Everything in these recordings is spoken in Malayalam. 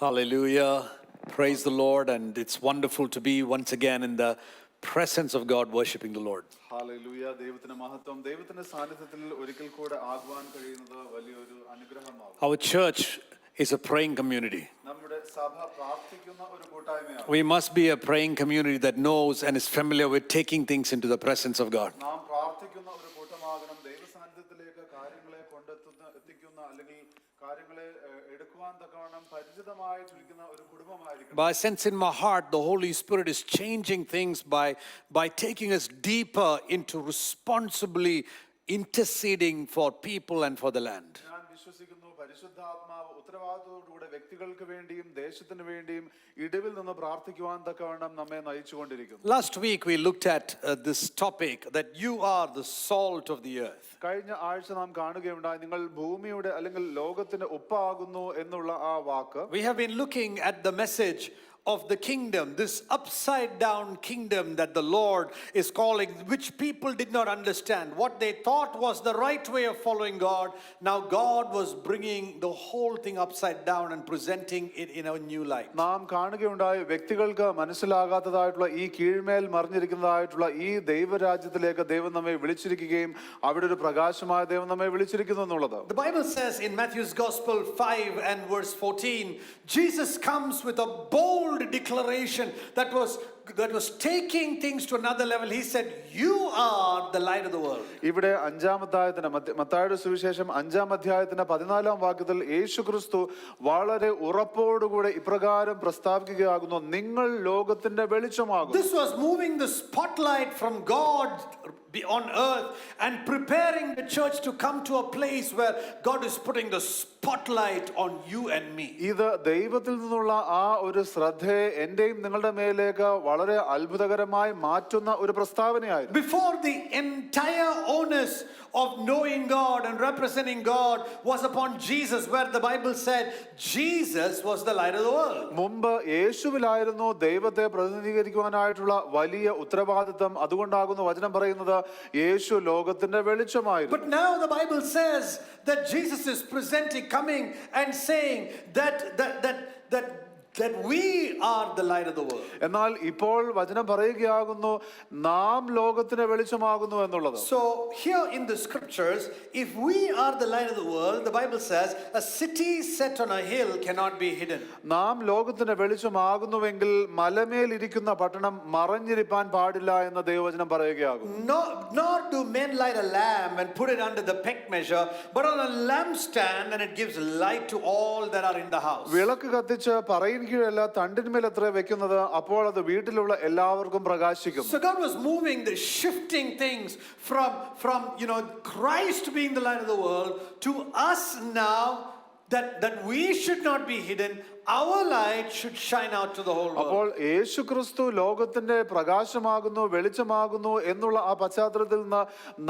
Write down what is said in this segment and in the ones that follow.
Hallelujah. Praise the Lord. And it's wonderful to be once again in the presence of God, worshiping the Lord. Hallelujah. ദൈവത്തിന്റെ മഹത്വം ദൈവത്തിന്റെ സാന്നിധ്യത്തിൽ ഒരിക്കൽ കൂടെ ആകുവാൻ കഴിയുന്നത് വലിയൊരു അനുഗ്രഹമാണ്. Our church is a praying community. നമ്മുടെ സഭ പ്രാർത്ഥിക്കുന്ന ഒരു കൂട്ടായ്മയാണ്. We must be a praying community that knows and is familiar with taking things into the presence of God. നാം പ്രാർത്ഥിക്കുന്ന ഒരു കൂട്ടമാകണം ദൈവസാന്നിധ്യത്തിലേക്ക് കാര്യങ്ങളെ എത്തിക്കുന്ന അല്ലെങ്കിൽ കാര്യങ്ങളെ എടുക്കുവാൻ തക്കവണ്ണം പരിചിതമായിട്ടിരിക്കുന്ന ഒരു കുടുംബമായിരിക്കണം. But I sense in my heart the Holy Spirit is changing things by taking us deeper into responsibly interceding for people and for the land. ഞാൻ വിശ്വസിക്കുന്നു പരിശുദ്ധാത്മാവ് ഉത്തരവാദിത്തത്തോടുകൂടെ വ്യക്തികൾക്ക് വേണ്ടിയും ദേശത്തിന് വേണ്ടിയും ഇടവിൽ നിന്ന് പ്രാർത്ഥിക്കുവാൻ തക്കവണ്ണം നമ്മെ നയിച്ചുകൊണ്ടിരിക്കുന്നു. Last week we looked at this topic that you are the salt of the earth. കഴിഞ്ഞ ആഴ്ച നാം കാണുകയുണ്ടായി നിങ്ങൾ ഭൂമിയുടെ അല്ലെങ്കിൽ ലോകത്തിന്റെ ഉപ്പാകുന്നു എന്നുള്ള ആ വാക്ക്. We have been looking at the message of the kingdom, this upside down kingdom that the Lord is calling, which people did not understand. What they thought was the right way of following God, now God was bringing the whole thing upside down and presenting it in a new light. നാം കാണുകയുണ്ടായി വ്യക്തികൾക്ക് മനസ്സിലാകാത്തതായിട്ടുള്ള ഈ കീഴ്മേൽ മറിഞ്ഞിരിക്കുന്നതായിട്ടുള്ള ഈ ദൈവരാജ്യത്തിലേക്ക് ദൈവം നമ്മെ വിളിച്ചിരിക്കുകയും അവിടെ ഒരു പ്രകാശമായ ദൈവം നമ്മെ വിളിച്ചിരിക്കുന്നു എന്നുള്ളത്. The Bible says in Matthew's Gospel 5 and verse 14, Jesus comes with a bold declaration that was taking things to another level. He said, you are the light of the world. ഇവിടെ അഞ്ചാമധ്യായത്തിന് മത്തായിയുടെ സുവിശേഷം 5-ാം അധ്യായത്തിന്റെ 14-ാം വാക്യത്തിൽ യേശുക്രിസ്തു വളരെ ഉറപ്പോടുകൂടെ ഇപ്രകാരം പ്രസ്താവിക്കുകയാകുന്നു, നിങ്ങൾ ലോകത്തിന്റെ വെളിച്ചമാകും. This was moving the spotlight from God on earth and preparing the church to come to a place where God is putting the spotlight on you and me. ഇത് ദൈവത്തിൽ നിന്നുള്ള ആ ഒരു ശ്രദ്ധയെ എന്റെയും നിങ്ങളുടെ മേലേക്ക് വളരെ അത്ഭുതകരമായി മാറ്റുന്ന ഒരു പ്രസ്താവനയായിരുന്നു. Before the entire onus of knowing God and representing God was upon Jesus, where the Bible said Jesus was the light of the world. മുമ്പ് യേശുവിലായിരുന്നു ദൈവത്തെ പ്രതിനിധീകരിക്കുവാനായിട്ടുള്ള വലിയ ഉത്തരവാദിത്തം. അതുകൊണ്ടാകുന്നു വചനം പറയുന്നത് യേശു ലോകത്തിന്റെ വെളിച്ചമായിരുന്നു. But now the Bible says that Jesus is coming and saying that we are the light of the world. എന്നാൽ ഇപ്പോൾ വചനം പറയുകയാകുന്നു നാം ലോകത്തിന്റെ വെളിച്ചമാകുന്നു എന്നുള്ളത്. So here in the scriptures, if we are the light of the world, the Bible says a city set on a hill cannot be hidden. നാം ലോകത്തിന്റെ വെളിച്ചമാകുന്നുവെങ്കിൽ മലമേൽ ഇരിക്കുന്ന പട്ടണം മറഞ്ഞിരിപ്പാൻ പാടില്ല എന്ന് ദൈവവചനം പറയുകയാകുന്നു. Nor do men light a lamp and put it under the peck measure, but on a lampstand, and it gives light to all that are in the house. വിളക്ക് കത്തിച്ച് പറയിൻ കീഴല്ല തണ്ടിന്മേൽ എത്ര വെക്കുന്നത്, അപ്പോൾ അത് വീട്ടിലുള്ള എല്ലാവർക്കും പ്രകാശിക്കും. So God was moving the shifting things from Christ being the light of the world to us now, that we should not be hidden. Our light should shine out to the whole world. അപ്പോൾ യേശുക്രിസ്തു ലോകത്തിന്റെ പ്രകാശമാകുന്നു വെളിച്ചമാകുന്നു എന്നുള്ള ആ പശ്ചാത്തലത്തിൽ നിന്ന്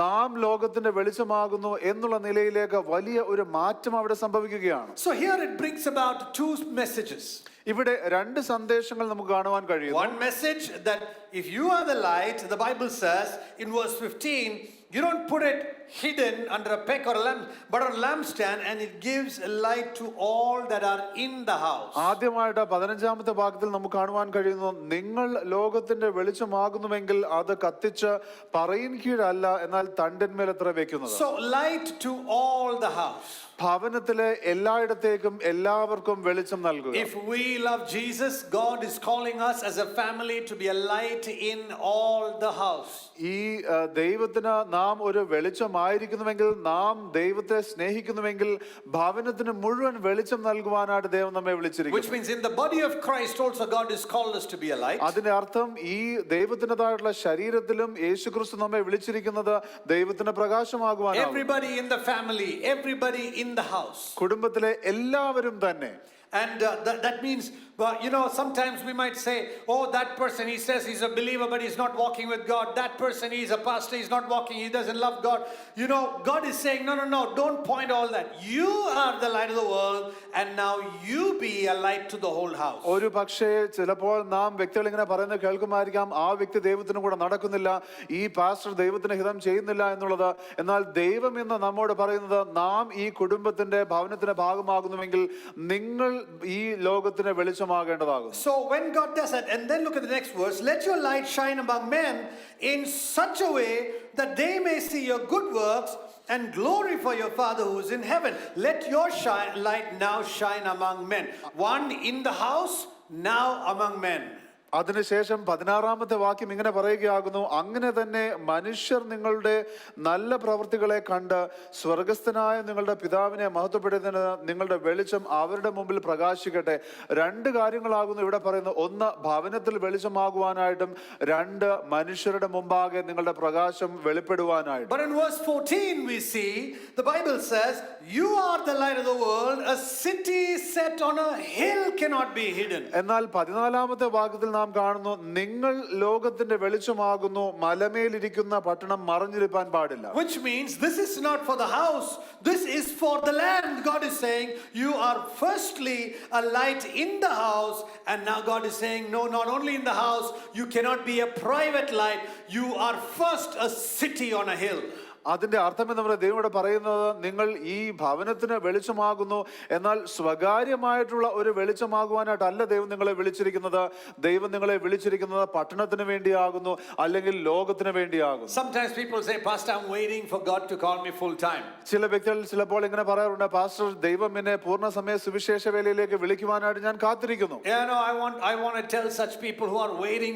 നാം ലോകത്തിന്റെ വെളിച്ചമാകുന്നു എന്നുള്ള നിലയിലേക്ക് വലിയ ഒരു മാറ്റം അവിടെ സംഭവിക്കുകയാണ്. So here it brings about two messages. ഇവിടെ രണ്ട് സന്ദേശങ്ങൾ നമുക്ക് കാണുവാൻ കഴിയും. One message that if you are the light, the Bible says in verse 15, you don't put it hidden under a peck or a lamp, but on a lampstand, and it gives a light to all that are in the house. ആദ്യമായിട്ട് 15-ാമത്തെ ഭാഗത്തിൽ നമുക്ക് കാണുവാൻ കഴിയുന്നു, നിങ്ങൾ ലോകത്തിന്റെ വെളിച്ചമാകുന്നുവെങ്കിൽ അത് കത്തിച്ച് പറയിൻ കീഴല്ല എന്നാൽ തണ്ടിന്മേൽ എത്ര വെക്കുന്നത്. So light to all the house. ഭവനത്തിലെ എല്ലായിടത്തേക്കും എല്ലാവർക്കും വെളിച്ചം നൽകുക. If we love Jesus, God is calling us as a family to be a light in all the house. ഈ ദൈവത്തിന് നാം ഒരു വെളിച്ചമായിരിക്കുന്നുവെങ്കിൽ, നാം ദൈവത്തെ സ്നേഹിക്കുന്നുവെങ്കിൽ ഭവനത്തിന് മുഴുവൻ വെളിച്ചം നൽകുവാനായിട്ട് ദൈവം നമ്മെ വിളിച്ചിരിക്കുന്നു. Which means in the body of Christ also God has called us to be a light. അതിന്റെ അർത്ഥം ഈ ദൈവത്തിൻ്റെതായിട്ടുള്ള ശരീരത്തിലും യേശുക്രിസ്തു നമ്മെ വിളിച്ചിരിക്കുന്നത് ദൈവത്തിന്റെ പ്രകാശമാകുവാനാണ്. Everybody in the family, everybody in the house. കുടുംബത്തിലെ എല്ലാവരും തന്നെ. And that means, sometimes we might say, oh, that person, he says he's a believer, but he's not walking with God. That person, he's a pastor, he's not walking, he doesn't love God. God is saying, no, don't point all that. You are the light of the world, and now you be a light to the whole house. ഒരു പക്ഷേ ചിലപ്പോൾ നാം വ്യക്തികൾ ഇങ്ങനെ പറയുന്നത് കേൾക്കുമായിരിക്കാം, ആ വ്യക്തി ദൈവത്തിന് കൂടെ നടക്കുന്നില്ല, ഈ പാസ്റ്റർ ദൈവത്തിന് ഹിതം ചെയ്യുന്നില്ല എന്നുള്ളത്. എന്നാൽ ദൈവം എന്ന് നമ്മോട് പറയുന്നത്, നാം ഈ കുടുംബത്തിന്റെ ഭവനത്തിന്റെ ഭാഗമാകുന്നുവെങ്കിൽ നിങ്ങൾ ഈ ലോകത്തിന് വെളിച്ചമാകേണ്ടതാകുന്നു. So when God does that, and then look at the next verse, let your light shine among men in such a way that they may see your good works and glorify your Father who is in heaven. Let your light now shine among men. One in the house, now among men. അതിനുശേഷം 16-ാമത്തെ വാക്യം ഇങ്ങനെ പറയുകയാകുന്നു, അങ്ങനെ തന്നെ മനുഷ്യർ നിങ്ങളുടെ നല്ല പ്രവൃത്തികളെ കണ്ട് സ്വർഗസ്ഥനായ നിങ്ങളുടെ പിതാവിനെ മഹത്വപ്പെടുത്തുന്നതിന് നിങ്ങളുടെ വെളിച്ചം അവരുടെ മുമ്പിൽ പ്രകാശിക്കട്ടെ. രണ്ട് കാര്യങ്ങളാകുന്നു ഇവിടെ പറയുന്നത്. ഒന്ന്, ഭവനത്തിൽ വെളിച്ചമാകുവാനായിട്ടും, രണ്ട്, മനുഷ്യരുടെ മുമ്പാകെ നിങ്ങളുടെ പ്രകാശം വെളിപ്പെടുവാനായിട്ടും. But in verse 14 we see the Bible says, you are the light of the world, a city set on a hill cannot be hidden. എന്നാൽ 14-ാമത്തെ വാക്യത്തിൽ നാം കാണുന്നു, നിങ്ങൾ ലോകത്തിന്റെ വെളിച്ചമാകുന്നു, മലമേലിരിക്കുന്ന പട്ടണം മറഞ്ഞിരിപ്പാൻ പാടില്ല. Which means this is not for the house, this is for the land. God is saying you are firstly a light in the house, and now God is saying no, not only in the house, you cannot be a private light, you are first a city on a hill. അതിന്റെ അർത്ഥം എന്ന് പറയുന്നത്, ദൈവം ഇവിടെ പറയുന്നത്, നിങ്ങൾ ഈ ഭവനത്തിന് വെളിച്ചമാകുന്നു, എന്നാൽ സ്വകാര്യമായിട്ടുള്ള ഒരു വെളിച്ചമാകുവാനായിട്ടല്ല ദൈവം നിങ്ങളെ വിളിച്ചിരിക്കുന്നത്. ദൈവം നിങ്ങളെ വിളിച്ചിരിക്കുന്നത് പട്ടണത്തിന് വേണ്ടിയാകുന്നു, അല്ലെങ്കിൽ ലോകത്തിന് വേണ്ടിയാകുന്നു. Sometimes people say, Pastor, I'm waiting for God to call me full time. ചില വ്യക്തികൾ ചിലപ്പോൾ ഇങ്ങനെ പറയാറുണ്ട്, പാസ്റ്റർ, ദൈവം എന്നെ പൂർണ്ണസമയ സുവിശേഷ വേലയിലേക്ക് വിളിക്കുവാനായിട്ട് ഞാൻ കാത്തിരിക്കുന്നു. Yeah, no, I want to tell such people who are waiting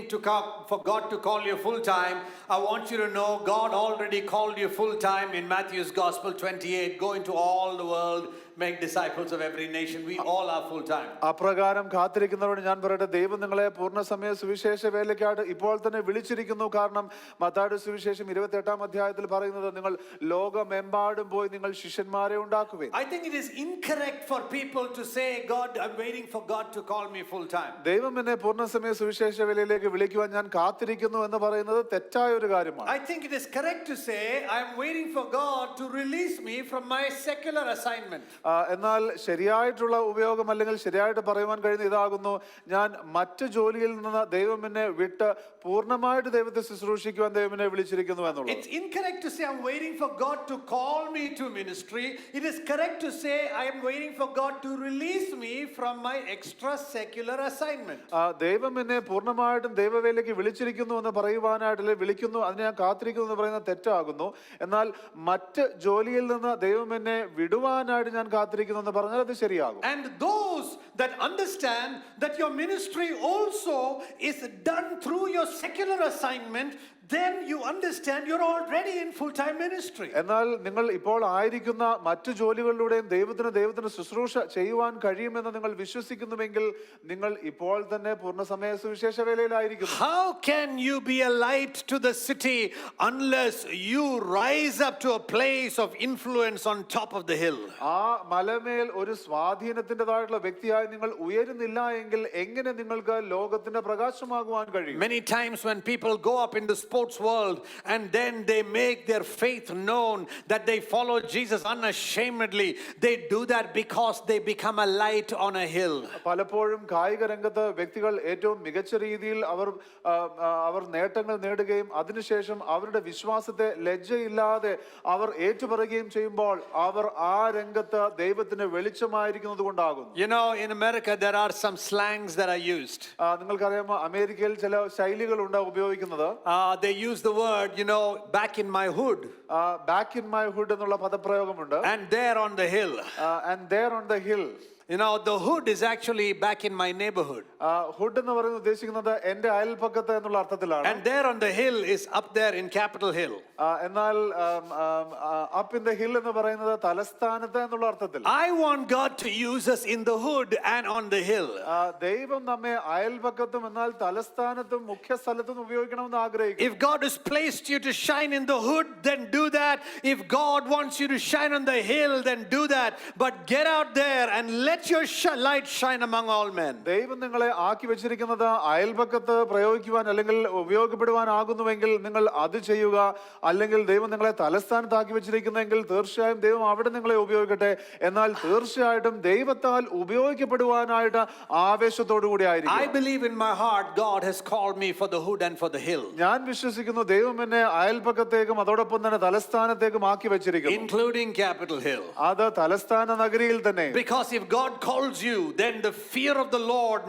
for God to call you full time, I want you to know God already called you full time in Matthew's Gospel 28. Go into all the world, make disciples of every nation. We all are full time. അപ്രകാരം കാത്തിരിക്കുന്നവരോട് ഞാൻ പറയട്ടെ, ദൈവം നിങ്ങളെ പൂർണ്ണസമയ സുവിശേഷ വേലയ്ക്കായിട്ട് ഇപ്പോൾ തന്നെ വിളിച്ചിരിക്കുന്നു. കാരണം മത്തായിയുടെ സുവിശേഷം 28-ാം അധ്യായത്തിൽ പറയുന്നത്, നിങ്ങൾ ലോകമെമ്പാടും പോയി നിങ്ങൾ ശിഷ്യന്മാരെ ഉണ്ടാക്കുവിൻ. I think it is incorrect for people to say, God, I'm waiting for God to call me full time. ദൈവം എന്നെ പൂർണ്ണസമയ സുവിശേഷ വേലയിലേക്ക് വിളിക്കുവാൻ ഞാൻ കാത്തിരിക്കുന്നു എന്ന് പറയുന്നത് തെറ്റായ ഒരു കാര്യമാണ്. I think it is correct to say, I'm waiting for God to release me from my secular assignment. എന്നാൽ ശരിയായിട്ടുള്ള ഉപയോഗം, അല്ലെങ്കിൽ ശരിയായിട്ട് പറയുവാൻ കഴിയുന്ന ഇതാകുന്നു, ഞാൻ മറ്റു ജോലിയിൽ നിന്ന് ദൈവം എന്നെ വിട്ട് പൂർണ്ണമായിട്ട് ദൈവത്തെ ശുശ്രൂഷിക്കുവാൻ ദൈവം എന്നെ വിളിച്ചിരിക്കുന്നു എന്നുള്ളത്. It's incorrect to say I'm waiting for God to call me to ministry. It is correct to say I am waiting for God to release me from my extra secular assignment. ദൈവം എന്നെ പൂർണ്ണമായിട്ടും ദൈവവേലയ്ക്ക് വിളിച്ചിരിക്കുന്നു എന്ന് പറയുവാനായിട്ട്, വിളിക്കുന്നു, അതിനെ ഞാൻ കാത്തിരിക്കുന്നു എന്ന് പറയുന്നത് തെറ്റാകുന്നു. എന്നാൽ മറ്റ് ജോലിയിൽ നിന്ന് ദൈവം എന്നെ വിടുവാനായിട്ട് ഞാൻ കാത്തിരിക്കുന്നു എന്ന് പറഞ്ഞാൽ അത് ശരിയാകും. And those that understand that your ministry also is done through your secular assignment, then you understand you're already in full-time ministry. എന്നാൽ നിങ്ങൾ ഇപ്പോൾ ആയിരിക്കുന്ന മറ്റു ജോലികളിലൂടെയും ദൈവത്തിന് ശുശ്രൂഷ ചെയ്യുവാൻ കഴിയുമെന്ന് നിങ്ങൾ വിശ്വസിക്കുന്നുവെങ്കിൽ നിങ്ങൾ ഇപ്പോൾ തന്നെ പൂർണ്ണസമയ സുവിശേഷ വേലയിലായിരിക്കുന്നു. How can you be a light to the city unless you rise up to a place of influence on top of the hill? ആ മലമേൽ ഒരു സ്വാധീനത്തിൻ്റെതായിട്ടുള്ള വ്യക്തിയായി നിങ്ങൾ ഉയരുന്നില്ല എങ്കിൽ എങ്ങനെ നിങ്ങൾക്ക് ലോകത്തിന്റെ പ്രകാശമാകുവാൻ കഴിയും? Many times when people go up in the sports world and then they make their faith known that they follow Jesus unashamedly, they do that because they become a light on a hill. പലപ്പോഴും കായിക രംഗത്ത് വ്യക്തികൾ ഏറ്റവും മികച്ച രീതിയിൽ അവർ നേട്ടങ്ങൾ നേടുകയും അതിനുശേഷം അവരുടെ വിശ്വാസത്തെ ലജ്ജയില്ലാതെ അവർ ഏറ്റുപറയുകയും ചെയ്യുമ്പോൾ അവർ ആ രംഗത്ത് ദൈവത്തിന് വെളിച്ചമായിരിക്കുന്നത് കൊണ്ടാകുന്നു. You know, in America there are some slangs that are used. നിങ്ങൾക്കറിയാമോ, അമേരിക്കയിൽ ചില ശൈലികളുണ്ട് ഉപയോഗിക്കുന്നത്. They use the word, you know, back in my hood. Back in my hood എന്നുള്ള പദപ്രയോഗമുണ്ട്. And there on the hill. And there on the hill. You know, the hood is actually back in my neighborhood. Hood എന്ന് പറയുന്നത് ഉദ്ദേശിക്കുന്നത് എന്റെ അയൽപക്കത്ത് എന്നുള്ള അർത്ഥത്തിലാണ്. And there on the hill is up there in Capitol Hill. എന്നാൽ up in the hill എന്ന് പറയുന്നത് തലസ്ഥാനത്ത് എന്നുള്ള അർത്ഥത്തിൽ. I want God to use us in the hood and on the hill. ദൈവം നമ്മെ അയൽപക്കത്തും എന്നാൽ തലസ്ഥാനത്തും മുഖ്യ സ്ഥലത്തും ഉപയോഗിക്കണമെന്ന് ആഗ്രഹിക്കുന്നു. If God has placed you to shine in the hood, then do that. If God wants you to shine on the hill, then do that. But get out there and let your light shine among all men. ദൈവം നിങ്ങളെ ആക്കി വെച്ചിരിക്കുന്നത് അയൽപക്കത്ത് പ്രയോഗിക്കുവാൻ അല്ലെങ്കിൽ ഉപയോഗപ്പെടുവാനാകുന്നുവെങ്കിൽ നിങ്ങൾ അത് ചെയ്യുക. അല്ലെങ്കിൽ ദൈവം നിങ്ങളെ തലസ്ഥാനത്താക്കി വെച്ചിരിക്കുന്നെങ്കിൽ തീർച്ചയായും ദൈവം അവിടെ നിങ്ങളെ ഉപയോഗിക്കട്ടെ. എന്നാൽ തീർച്ചയായിട്ടും ദൈവത്താൽ ഉപയോഗിക്കപ്പെടുവാനായിട്ട് ആവേശത്തോടു കൂടി ആയിരിക്കും. I believe in my heart God has called me for the hood and for the hill, ഞാൻ വിശ്വസിക്കുന്നു ദൈവം എന്നെ അയൽപക്കത്തേക്കും അതോടൊപ്പം തന്നെ തലസ്ഥാനത്തേക്കും ആക്കി വെച്ചിരിക്കുന്നു, including Capitol Hill. അത് തലസ്ഥാന നഗരിയിൽ തന്നെ. Because if God calls you, then the fear of the Lord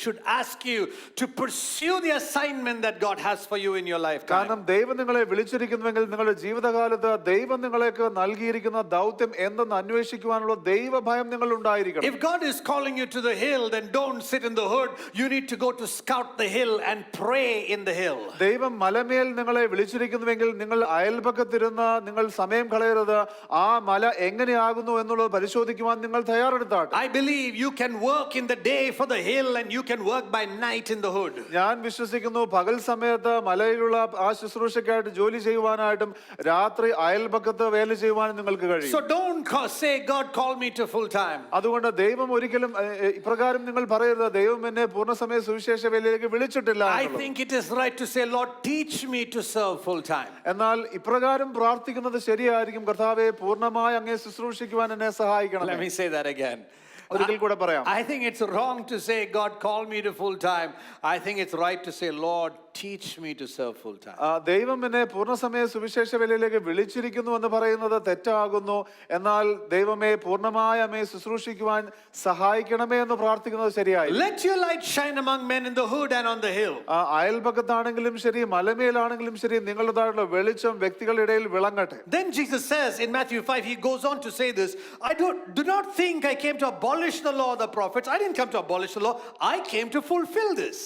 should ask you to pursue the assignment that God has for you in your lifetime. കാരണം ദൈവം നിങ്ങളെ വിളിച്ചിരിക്കുന്നുവെങ്കിൽ നിങ്ങളുടെ ജീവിതകാലത്ത് ദൈവം നിങ്ങൾക്ക് നൽകിയിരിക്കുന്ന ദൗത്യം എന്തെന്ന് അന്വേഷിക്കുവാനുള്ള ദൈവഭയം നിങ്ങൾ ഉണ്ടായിരിക്കണം. If God is calling you to the hill, then don't sit in the hood. You need to go to scout the hill and pray in the hill. ദൈവം മലമേൽ നിങ്ങളെ വിളിച്ചിരിക്കുന്നുവെങ്കിൽ നിങ്ങൾ അയൽപക്കത്തിരുന്ന് നിങ്ങൾ സമയം കളയരുത്. ആ മല എങ്ങനെയാകുന്നു എന്നുള്ളത് പരിശോധിക്കുവാൻ നിങ്ങൾ തയ്യാറെടുത്താട്ടെ. I believe you can work in the day for the hill and you can work by night in the hood. ഞാൻ വിശ്വസിക്കുന്നു പകൽ സമയത്ത് മലയിലുള്ള ആ ശുശ്രൂഷയ്ക്കായിട്ട് ജോലി ചെയ്യുവാനായിട്ടും രാത്രി അയൽപക്കത്ത് വേല ചെയ്യുവാനും നിങ്ങൾക്ക് കഴിയും. So don't say God called me to full time. അതുകൊണ്ട് ദൈവം ഒരിക്കലും ഇപ്രകാരം നിങ്ങൾ പറയരുത്, ദൈവം എന്നെ പൂർണ്ണസമയ സുവിശേഷ വേലയിലേക്ക് വിളിച്ചിട്ടില്ല. I think it is right to say, Lord, teach me to serve full time. എന്നാൽ ഇപ്രകാരം പ്രാർത്ഥിക്കുന്നത് ശരിയായിരിക്കും. കർത്താവേ, പൂർണ്ണമായി അങ്ങേ ശുശ്രൂഷിക്കുവാൻ എന്നെ സഹായിക്കണം. Let me say that again. ഒരിക്കൽ കൂടെ പറയാം. I think it's wrong to say God called me to full time. I think it's right to say, Lord, teach me to serve full time. ദൈവം എന്നെ പൂർണ്ണസമയ സുവിശേഷ വേലയിലേക്ക് വിളിച്ചിരിക്കുന്നു എന്ന് പറയുന്നത് തെറ്റാകുന്നു. എന്നാൽ ദൈവമേ, പൂർണ്ണമായ അമ്മേ ശുശ്രൂഷിക്കുവാൻ സഹായിക്കണമേ എന്ന് പ്രാർത്ഥിക്കുന്നത് ശരിയായി. Let your light shine among men in the hood and on the hill. അയൽപക്കത്താണെങ്കിലും ശരി മലമേലാണെങ്കിലും ശരി നിങ്ങളുടേതായിട്ടുള്ള വെളിച്ചം വ്യക്തികളുടെ ഇടയിൽ വിളങ്ങട്ടെ. Then Jesus says in Matthew 5, he goes on to say this, do not think I came to abolish the law of the prophets. I didn't come to abolish the law. I came to fulfill this.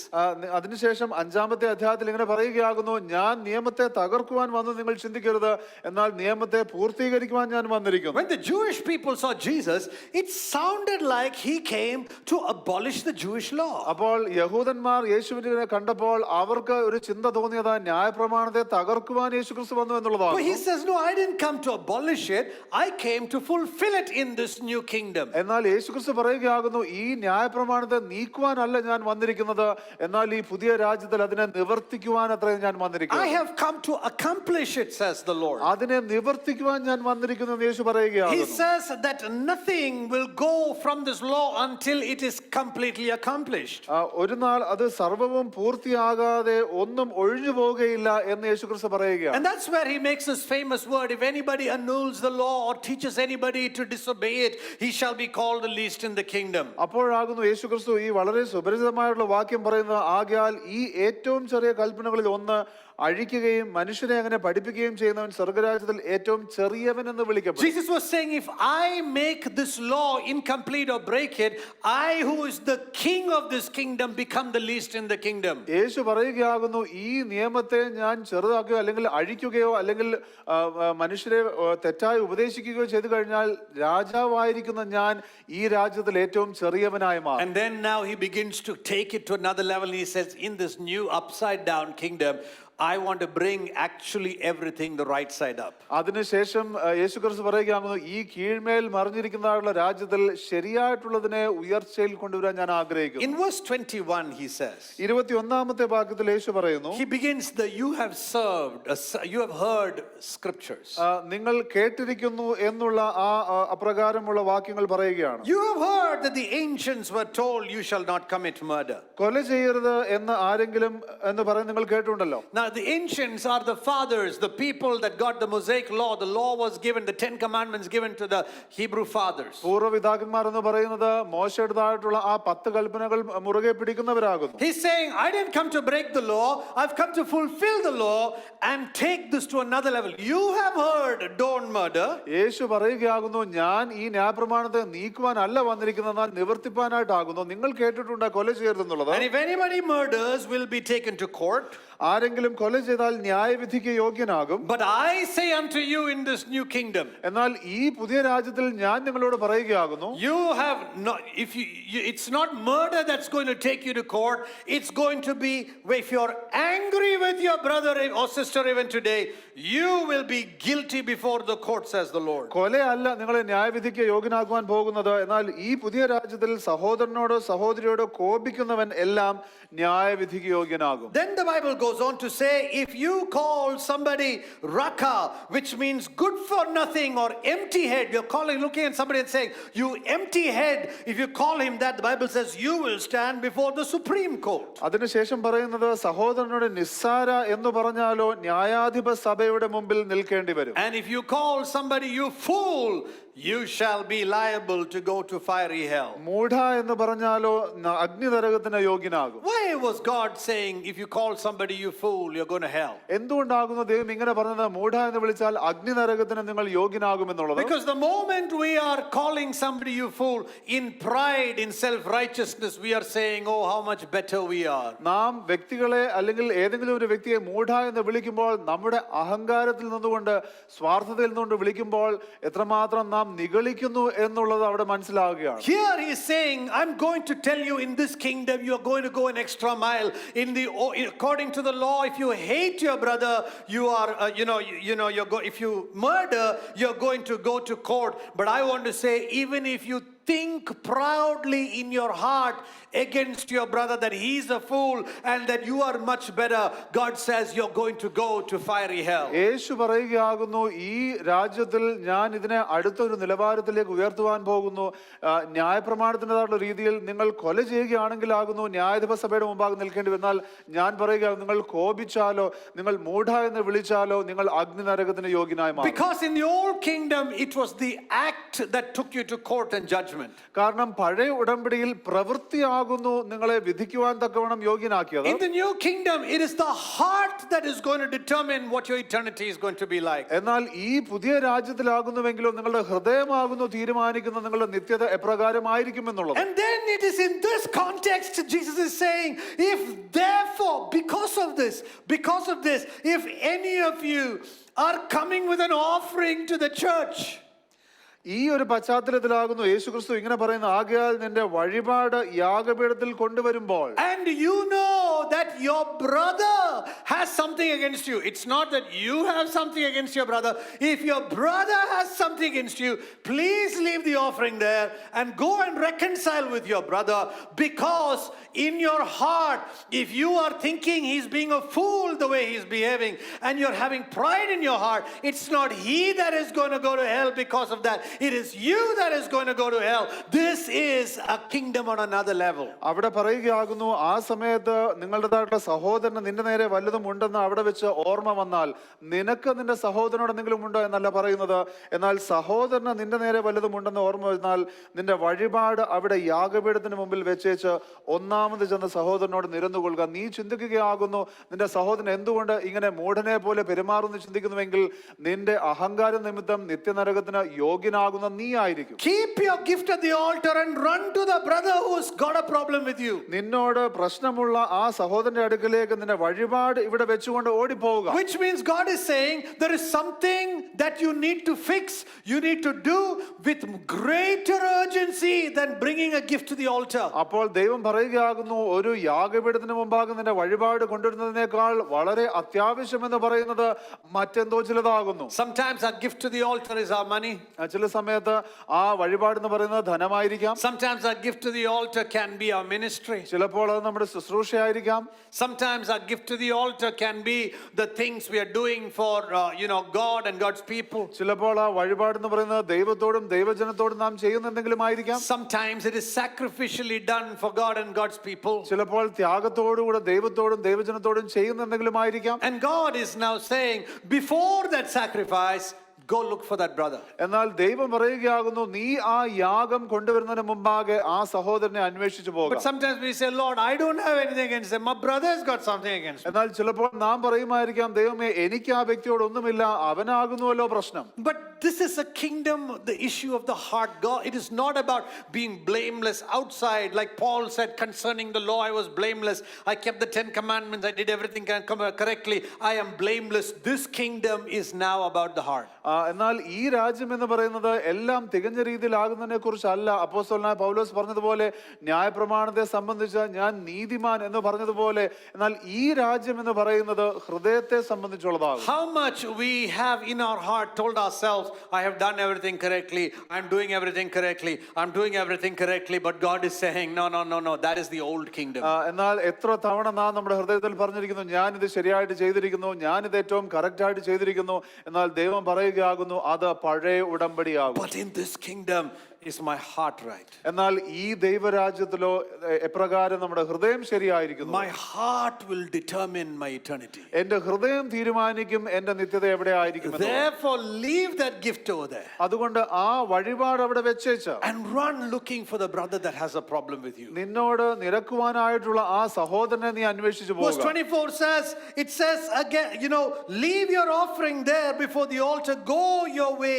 അതിനുശേഷം 5-ാമത്തെ അധ്യായത്തിൽ ഇങ്ങനെ പറയുകയാകുന്നു, ഞാൻ നിയമത്തെ തകർക്കുവാൻ വന്നു നിങ്ങൾ ചിന്തിക്കരുത്, എന്നാൽ നിയമത്തെ പൂർത്തീകരിക്കുവാൻ ഞാൻ വന്നിരിക്കുന്നു. When the Jewish people saw Jesus, it sounded like he came to abolish the Jewish law. അപ്പോൾ യഹൂദന്മാർ യേശുവിനെ കണ്ടപ്പോൾ അവർക്ക് ഒരു ചിന്ത തോന്നിയത് ന്യായപ്രമാണത്തെ തകർക്കുവാൻ യേശുക്രിസ്തു വന്നു എന്നുള്ളതാണ്. But he says, no, I didn't come to abolish it. I came to fulfill it in this new kingdom. എന്നാൽ യേശുക്രിസ്തു പറയുകയാകുന്നു, ഈ ന്യായപ്രമാണത്തെ നീക്കുവാനല്ല ഞാൻ വന്നിരിക്കുന്നത്, എന്നാൽ ഈ പുതിയ രാജ്യത്തിൽ അതിനെ നിവർത്തിക്കുവാൻ അത്രേ ഞാൻ വന്നിരിക്കുന്നു. I have come to accomplish it, says the Lord. അതിനെ നിവർത്തിക്കുവാൻ ഞാൻ വന്നിരിക്കുന്നു എന്ന് യേശു He പറയുകയാകുന്നു. says that nothing will go from this law until it is completely accomplished. ഒരു നാൾ അത് സർവ്വവും പൂർത്തിയാകാതെ ഒന്നും ഒഴിഞ്ഞു പോവുകയില്ല എന്ന് യേശുക്രിസ്തു പറയുകയാണ്. And that's where he makes this famous word, if anybody annuls the law or teaches anybody to disobey it, he shall be called the least in the kingdom. അപ്പോഴാകുന്നു യേശുക്രിസ്തു ഈ വളരെ സുപരിചിതമായുള്ള വാക്യം പറയുന്നത്, ആകയാൽ ഈ ഏറ്റവും ചെറിയ കൽപ്പനകളിൽ ഒന്ന് അഴിക്കുകയും മനുഷ്യനെ അങ്ങനെ പഠിപ്പിക്കുകയും ചെയ്യുന്നവൻ സ്വർഗ്ഗരാജ്യത്തിൽ ഏറ്റവും ചെറിയവൻ എന്ന് വിളിക്കപ്പെടും. Jesus was saying, if I make this law incomplete or break it, I who is the king of this kingdom become the least in the kingdom. യേശു പറയുകയാകുന്നു, ഈ നിയമത്തെ ഞാൻ ചെറുതാക്കുകയോ അല്ലെങ്കിൽ അഴിക്കുകയോ അല്ലെങ്കിൽ മനുഷ്യരെ തെറ്റായി ഉപദേശിക്കുകയോ ചെയ്തു കഴിഞ്ഞാൽ രാജാവായിരിക്കുന്ന ഞാൻ ഈ രാജ്യത്തിൽ ഏറ്റവും ചെറിയവനായി മാറും. And then now he begins to take it to another level. He says, in this new upside down kingdom, I want to bring actually everything the right side up. അതിനുശേഷം യേശുക്രിസ്തു പറയുകയാകുന്നു, ഈ കീഴ്മേൽ മറിഞ്ഞിരിക്കുന്നതായുള്ള രാജ്യത്തിൽ ശരിയായിട്ടുള്ളതിനെ ഉയർച്ചയിൽ കൊണ്ടുവരാൻ ഞാൻ ആഗ്രഹിക്കുന്നു. In verse 21 he says, 21-ാമത്തെ വാക്യത്തിൽ യേശു പറയുന്നു, he begins you have heard scriptures. നിങ്ങൾ കേട്ടിരിക്കുന്നു എന്നുള്ള ആ അപ്രകാരമുള്ള വാക്യങ്ങൾ പറയുകയാണ്. You have heard that the ancients were told you shall not commit murder. കൊല ചെയ്യരുത് എന്ന് ആരെങ്കിലും എന്ന് പറയുന്നത് നിങ്ങൾ കേട്ടിട്ടുണ്ടല്ലോ. Now the ancients are the fathers, the people that got the Mosaic law. The law was given, the 10 commandments given to the Hebrew fathers. പൂർവ്വപിതാക്കന്മാർ എന്ന് പറയുന്നത് മോശയുടേതായിട്ടുള്ള ആ 10 കൽപ്പനകൾ മുറുകെ പിടിക്കുന്നവരാകുന്നു. He's saying, I didn't come to break the law, I've come to fulfill the law and take this to another level. You have heard, don't murder. യേശു പറയുകയാകുന്നു, ഞാൻ ഈ ന്യായപ്രമാണത്തെ നീക്കുവാനല്ല വന്നിരിക്കുന്നത്, എന്നാൽ നിവർത്തിപ്പാനായിട്ടാകുന്നു. നിങ്ങൾ കേട്ടിട്ടുണ്ട് കൊല ചെയ്യരുതെന്നുള്ളത്. And if anybody murders, will be taken to court. ആരെങ്കിലും കൊല ചെയ്താൽ ന്യായവിധിക്ക് യോഗ്യനാകും. But I say unto you in this new kingdom, എന്നാൽ ഈ പുതിയ രാജ്യത്തിൽ ഞാൻ നിങ്ങളോട് പറയുകയാകുന്നു, you have not, it's not murder that's going to take you to court. It's going to be, if you're angry with your brother or sister even today, you will be guilty before the court, says the Lord. കൊലയല്ല നിങ്ങളെ ന്യായവിധിക്ക് യോഗ്യനാക്കുവാൻ പോകുന്നത്, എന്നാൽ ഈ പുതിയ രാജ്യത്തിൽ സഹോദരനോടോ സഹോദരിയോടോ കോപിക്കുന്നവൻ എല്ലാം ന്യായവിധിക്ക് യോഗ്യനാകും. Then the Bible goes on to say, if you call somebody raka, which means good for nothing or empty head, you're looking at somebody and saying, you empty head, if you call him that, the Bible says you will stand before the Supreme Court. അതിനുശേഷം പറയുന്നത് സഹോദരനോട് നിസ്സാര എന്ന് പറഞ്ഞാലോ ന്യായാധിപ സഭയുടെ മുമ്പിൽ നിൽക്കേണ്ടി വരും. And if you call somebody you fool, you shall be liable to go to fiery hell. മൂഢ എന്ന് പറഞ്ഞാലോ അഗ്നിനരകത്തിന് യോഗ്യനാകും. Why was God saying if you call somebody you fool, you're going to hell? എന്തുകൊണ്ടാകുന്നു ദൈവം ഇങ്ങനെ പറഞ്ഞത് മൂഢ എന്ന് വിളിച്ചാൽ അഗ്നിനരകത്തിന് നിങ്ങൾ യോഗ്യനാകും എന്നുള്ളത്? Because the moment we are calling somebody you fool in pride, in self-righteousness, we are saying, oh, how much better we are. നാം വ്യക്തികളെ അല്ലെങ്കിൽ ഏതെങ്കിലും ഒരു വ്യക്തിയെ മൂഢ എന്ന് വിളിക്കുമ്പോൾ നമ്മുടെ അഹങ്കാരത്തിൽ നിന്നുകൊണ്ട് സ്വാർത്ഥതയിൽ നിന്നുകൊണ്ട് വിളിക്കുമ്പോൾ എത്രമാത്രം നാം നിഗളിക്കുന്നു എന്നുള്ളത് അവിടെ മനസ്സിലാവുകയാണ്. Here he is saying, I'm going to tell you, in this kingdom you are going to go an extra mile. According to the law, if you hate your brother, you are if you murder, you're going to go to court. But I want to say, even if you think proudly in your heart against your brother that he's a fool and that you are much better, God says you're going to go to fiery hell. യേശു പറയുകയാകുന്നു, ഈ രാജ്യത്തിൽ ഞാൻ ഇതിനെ അടുത്തൊരു നിലവാരത്തിലേക്ക് ഉയർത്തുവാൻ പോകുന്നു. ന്യായപ്രമാണത്തിൻ്റെതായിട്ടുള്ള രീതിയിൽ നിങ്ങൾ കൊല ചെയ്യുകയാണെങ്കിലാകുന്നു ന്യായാധിപ സഭയുടെ മുമ്പാകെ നിൽക്കേണ്ടി വന്നാൽ ഞാൻ പറയുക, നിങ്ങൾ കോപിച്ചാലോ നിങ്ങൾ മൂഢ എന്ന് വിളിച്ചാലോ നിങ്ങൾ അഗ്നി നരകത്തിന് യോഗ്യനായി മാറും. Because in the old kingdom it was the act that took you to court and judgment. കാരണം പഴയ ഉടമ്പടിയിൽ പ്രവൃത്തിയാകുന്നു നിങ്ങളെ വിധിക്കുവാൻ തക്കവണ്ണം യോഗ്യനാക്കിയത്. In the new kingdom it is the heart that is going to determine what your eternity is going to be like. എന്നാൽ ഈ പുതിയ രാജ്യത്തിലാകുന്നുവെങ്കിലും നിങ്ങളുടെ ഹൃദയമാകുന്നു തീരുമാനിക്കുന്ന നിങ്ങളുടെ നിത്യത എപ്രകാരമായിരിക്കും എന്നുള്ളത്. And then it is in this context Jesus is saying, if therefore because of this, if any of you are coming with an offering to the church, ഈ ഒരു പശ്ചാത്തലത്തിലാകുന്നു യേശുക്രിസ്തു ഇങ്ങനെ പറയുന്ന, ആകയാൽ നിന്റെ വഴിപാട് യാഗപീഠത്തിൽ കൊണ്ടുവരുമ്പോൾ, and you know that your brother has something against you. It's not that you have something against your brother. If your brother has something against you, please leave the offering there and go and reconcile with your brother, because in your heart, if you are thinking he's being a fool the way he's behaving and you're having pride in your heart, it's not he that is going to go to hell because of that. It is you that is going to go to hell. This is a kingdom on another level. അവിടെ പറയുകയാകുന്നു, ആ സമയത്ത് നിങ്ങളുടേതായിട്ടുള്ള സഹോദരന് നിന്റെ നേരെ വല്ലതും ഉണ്ടെന്ന് അവിടെ വെച്ച് ഓർമ്മ വന്നാൽ, നിനക്ക് നിന്റെ സഹോദരനോട് എന്തെങ്കിലും ഉണ്ടോ എന്നല്ല പറയുന്നത്, എന്നാൽ സഹോദരന് നിന്റെ നേരെ വല്ലതും ഉണ്ടെന്ന് ഓർമ്മ വന്നാൽ നിന്റെ വഴിപാട് അവിടെ യാഗപീഠത്തിന് മുമ്പിൽ വെച്ചേച്ച് ഒന്നാമത് ചെന്ന് സഹോദരനോട് നിരന്നുകൊള്ളുക. നീ ചിന്തിക്കുകയാകുന്നു നിന്റെ സഹോദരൻ എന്തുകൊണ്ട് ഇങ്ങനെ മൂഢനെ പോലെ പെരുമാറുന്നു ചിന്തിക്കുന്നുവെങ്കിൽ നിന്റെ അഹങ്കാര നിമിത്തം നിത്യനരകത്തിന് യോഗ്യനാകുന്ന നീ ആയിരിക്കും. Keep your gift at the altar and run to the brother who's got a problem with you. നിന്നോട് പ്രശ്നമുള്ള ആ സഹോദരന്റെ അടുക്കലേക്ക് നിന്റെ വഴിപാട് ഇവിടെ വെച്ചുകൊണ്ട് ഓടിപ്പോവുക. Which means God is saying there is something that you need to fix, you need to do with greater urgency than bringing a gift to the altar. അപ്പോൾ ദൈവം പറയുകയാകുന്നു, ഒരു യാഗപീഠത്തിന് മുമ്പാകെ നിന്റെ വഴിപാട് കൊണ്ടുവരുന്നതിനേക്കാൾ വളരെ അത്യാവശ്യം എന്ന് പറയുന്നത് മറ്റെന്തോ ചിലതാകുന്നു. Sometimes our gift to the altar is our money. ചില സമയത്ത് ആ വഴിപാട് എന്ന് പറയുന്നത് ധനമായിരിക്കാം. Sometimes our gift to the altar can be our ministry. ചിലപ്പോൾ അത് നമ്മുടെ ശുശ്രൂഷയായിരിക്കാം. Sometimes our gift to the altar can be the things we are doing for God and God's people. ചിലപ്പോൾ ആ വഴിപാട് എന്ന് പറയുന്നത് ദൈവത്തോടും ദൈവജനത്തോടും നാം ചെയ്യുന്ന എന്തെങ്കിലും ആയിരിക്കാം. Sometimes it is sacrificially done for God and God's people. ചിലപ്പോൾ ത്യാഗത്തോടുകൂടെ ദൈവത്തോടും ദൈവജനത്തോടും ചെയ്യുന്ന എന്തെങ്കിലും ആയിരിക്കാം. And God is now saying, before that sacrifice, go look for that brother. എന്നാൽ ദൈവം പറയുകയാകുന്നു, നീ ആ യാഗം കൊണ്ടുവരുന്നതിന് മുമ്പാകെ ആ സഹോദരനെ അന്വേഷിച്ചു പോകുക. But sometimes we say, Lord, I don't have anything against him. My brother has got something against me. എന്നാൽ ചിലപ്പോൾ നാം പറയുമായിരിക്കാം, ദൈവമേ എനിക്ക് ആ വ്യക്തിയോട് ഒന്നുമില്ല, അവനാകുന്നുവല്ലോ പ്രശ്നം. But this is a kingdom, the issue of the heart. God, it is not about being blameless outside. Like Paul said concerning the law, I was blameless. I kept the 10 commandments. I did everything correctly. I am blameless. This kingdom is now about the heart. എന്നാൽ ഈ രാജ്യം എന്ന് പറയുന്നത് എല്ലാം തികഞ്ഞ രീതിയിലാകുന്നതിനെ കുറിച്ചല്ല. അപ്പോസ്തലനായ പൗലോസ് പറഞ്ഞതുപോലെ ന്യായപ്രമാണത്തെ സംബന്ധിച്ച് ഞാൻ നീതിമാൻ എന്ന് പറഞ്ഞതുപോലെ, എന്നാൽ ഈ രാജ്യം എന്ന് പറയുന്നത് ഹൃദയത്തെ സംബന്ധിച്ചുള്ളതാകും. How much we have in our heart told ourselves, I have done everything correctly, I'm doing everything correctly, I'm doing everything correctly, but God is saying, no, no, no, no, that is the old kingdom. എന്നാൽ എത്ര തവണ നാം നമ്മുടെ ഹൃദയത്തിൽ പറഞ്ഞിരിക്കുന്നു, ഞാനിത് ശരിയായിട്ട് ചെയ്തിരിക്കുന്നു, ഞാനിത് ഏറ്റവും കറക്റ്റ് ആയിട്ട് ചെയ്തിരിക്കുന്നു. എന്നാൽ ദൈവം പറയുകയാകുന്നു, അത് പഴയ ഉടമ്പടിയാകും. But in this kingdom is my heart right? എന്നാൽ ഈ ദൈവരാജ്യത്തിലോ എപ്രകാരം നമ്മുടെ ഹൃദയം ശരിയായിരിക്കുന്നു? My heart will determine my eternity. എന്റെ ഹൃദയം തീരുമാനിക്കും എന്റെ നിത്യത എവിടെ ആയിരിക്കും. Therefore leave that gift over there അതുകൊണ്ട് ആ വഴിപാട് അവിടെ വെച്ചേച്ച് and run looking for the brother that has a problem with you. നിന്നോട് നിരക്കുവാനായിട്ടുള്ള ആ സഹോദരനെ നീ അന്വേഷിച്ചു Verse പോകുക. 24 says, it says again, leave your offering there before the altar, go your way,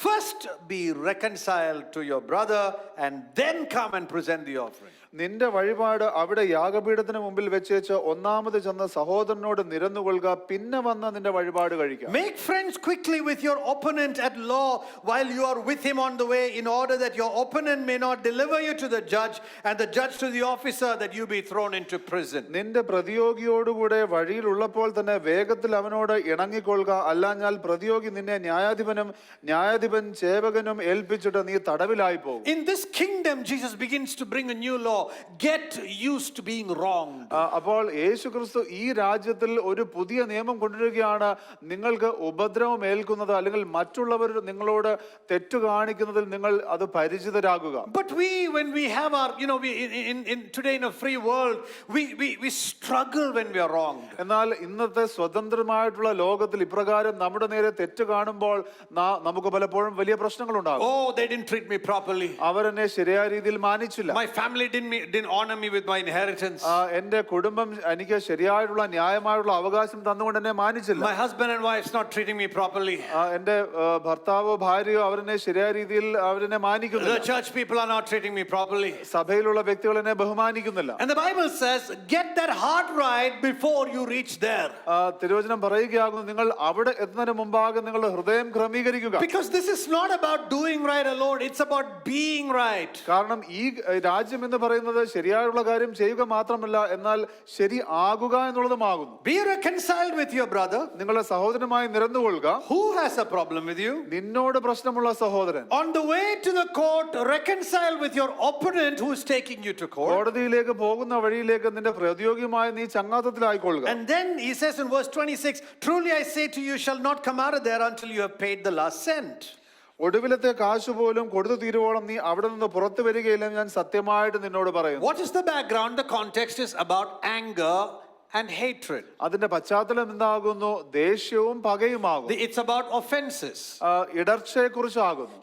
first be reconciled to your brother and then come and present the offering. നിന്റെ വഴിപാട് അവിടെ യാഗപീഠത്തിന് മുമ്പിൽ വെച്ചേച്ച് ഒന്നാമത് ചെന്ന് സഹോദരനോട് നിരന്നുകൊള്ളുക, പിന്നെ വന്ന് നിന്റെ വഴിപാട് കഴിക്കുക. Make friends quickly with your opponent at law while you are with him on the way, in order that your opponent may not deliver you to the judge and the judge to the officer, that you be thrown into prison. നിന്റെ പ്രതിയോഗിയോടുകൂടെ വഴിയിലുള്ളപ്പോൾ തന്നെ വേഗത്തിൽ അവനോട് ഇണങ്ങിക്കൊള്ളുക, അല്ലാഞ്ഞാൽ പ്രതിയോഗി നിന്നെ ന്യായാധിപനും ന്യായാധിപൻ സേവകനും ഏൽപ്പിച്ചിട്ട് നീ തടവിലായി പോകും. In this kingdom, Jesus begins to bring a new law. Get used to being wronged. അപ്പോൾ യേശുക്രിസ്തു ഈ രാജ്യത്തിൽ ഒരു പുതിയ നിയമം കൊണ്ടുവരികയാണ്. നിങ്ങൾക്ക് ഉപദ്രവം ഏൽക്കുന്നത് അല്ലെങ്കിൽ മറ്റുള്ളവർ നിങ്ങളോട് തെറ്റു കാണിക്കുന്നതിൽ നിങ്ങൾ അത് പരിചിതരാകുക. But when we have our, in today in a free world, we struggle when we are wronged. എന്നാൽ ഇന്നത്തെ സ്വതന്ത്രമായിട്ടുള്ള ലോകത്തിൽ ഇപ്രകാരം നമ്മുടെ നേരെ തെറ്റ് കാണുമ്പോൾ നമുക്ക് പലപ്പോഴും വലിയ പ്രശ്നങ്ങൾ ഉണ്ടാകും. Oh, they didn't treat me properly. അവരെന്നെ ശരിയായ രീതിയിൽ മാനിച്ചില്ല. My family didn't honor me with my inheritance. എന്റെ കുടുംബം എനിക്ക് ശരിയായിട്ടുള്ള ന്യായമായിട്ടുള്ള അവകാശം തന്നുകൊണ്ട് എന്നെ മാനിച്ചില്ല. My husband and wife not treating me properly. എന്റെ ഭർത്താവോ ഭാര്യയോ അവരെന്നെ ശരിയായ രീതിയിൽ അവരെന്നെ മാനിക്കുന്നില്ല. The church people are not treating me properly. സഭയിലുള്ള വ്യക്തികൾ എന്നെ ബഹുമാനിക്കുന്നില്ല. And the Bible says, get that heart right before you reach there. തിരുവചനം പറയുകയാകുന്നു, നിങ്ങൾ അവിടെ എത്തുന്നതിന് മുമ്പാകെ നിങ്ങളുടെ ഹൃദയം ക്രമീകരിക്കുക. Because this is not about doing right alone, it's about being right. കാരണം ഈ രാജ്യം എന്ന് പറയുന്നത് ശരിയായുള്ള കാര്യം ചെയ്യുക മാത്രമല്ല, എന്നാൽ ശരി ആകുക എന്നുള്ളതുമാകുന്നു. Be reconciled with your brother. നിങ്ങളുടെ സഹോദരനുമായി നിരന്നുകൊള്ളുക. Who has a problem with you? നിന്നോട് പ്രശ്നമുള്ള സഹോദരൻ. On the way to the court, reconcile with your opponent who is taking you to court. കോടതിയിലേക്ക് പോകുന്ന വഴിയിലേക്ക് നിന്റെ പ്രതിയോഗിയുമായി നീ ചങ്ങാത്തത്തിലായിക്കൊള്ളുക. And then he says in verse 26, truly I say to you, you shall not come out of there until you have paid the last cent. ഒടുവിലത്തെ കാശ് പോലും കൊടുത്തു തീരുവോളം നീ അവിടെ നിന്ന് പുറത്തു വരികയില്ലെന്ന് ഞാൻ സത്യമായിട്ട് നിന്നോട് പറയുന്നു. What is the background? The context is about anger and hatred. അതിന്റെ പശ്ചാത്തലം എന്താകുന്നു? ദേഷ്യവും പകയുമാകുന്നു. It's about offenses. ഇടർച്ചയെ കുറിച്ചാകുന്നു.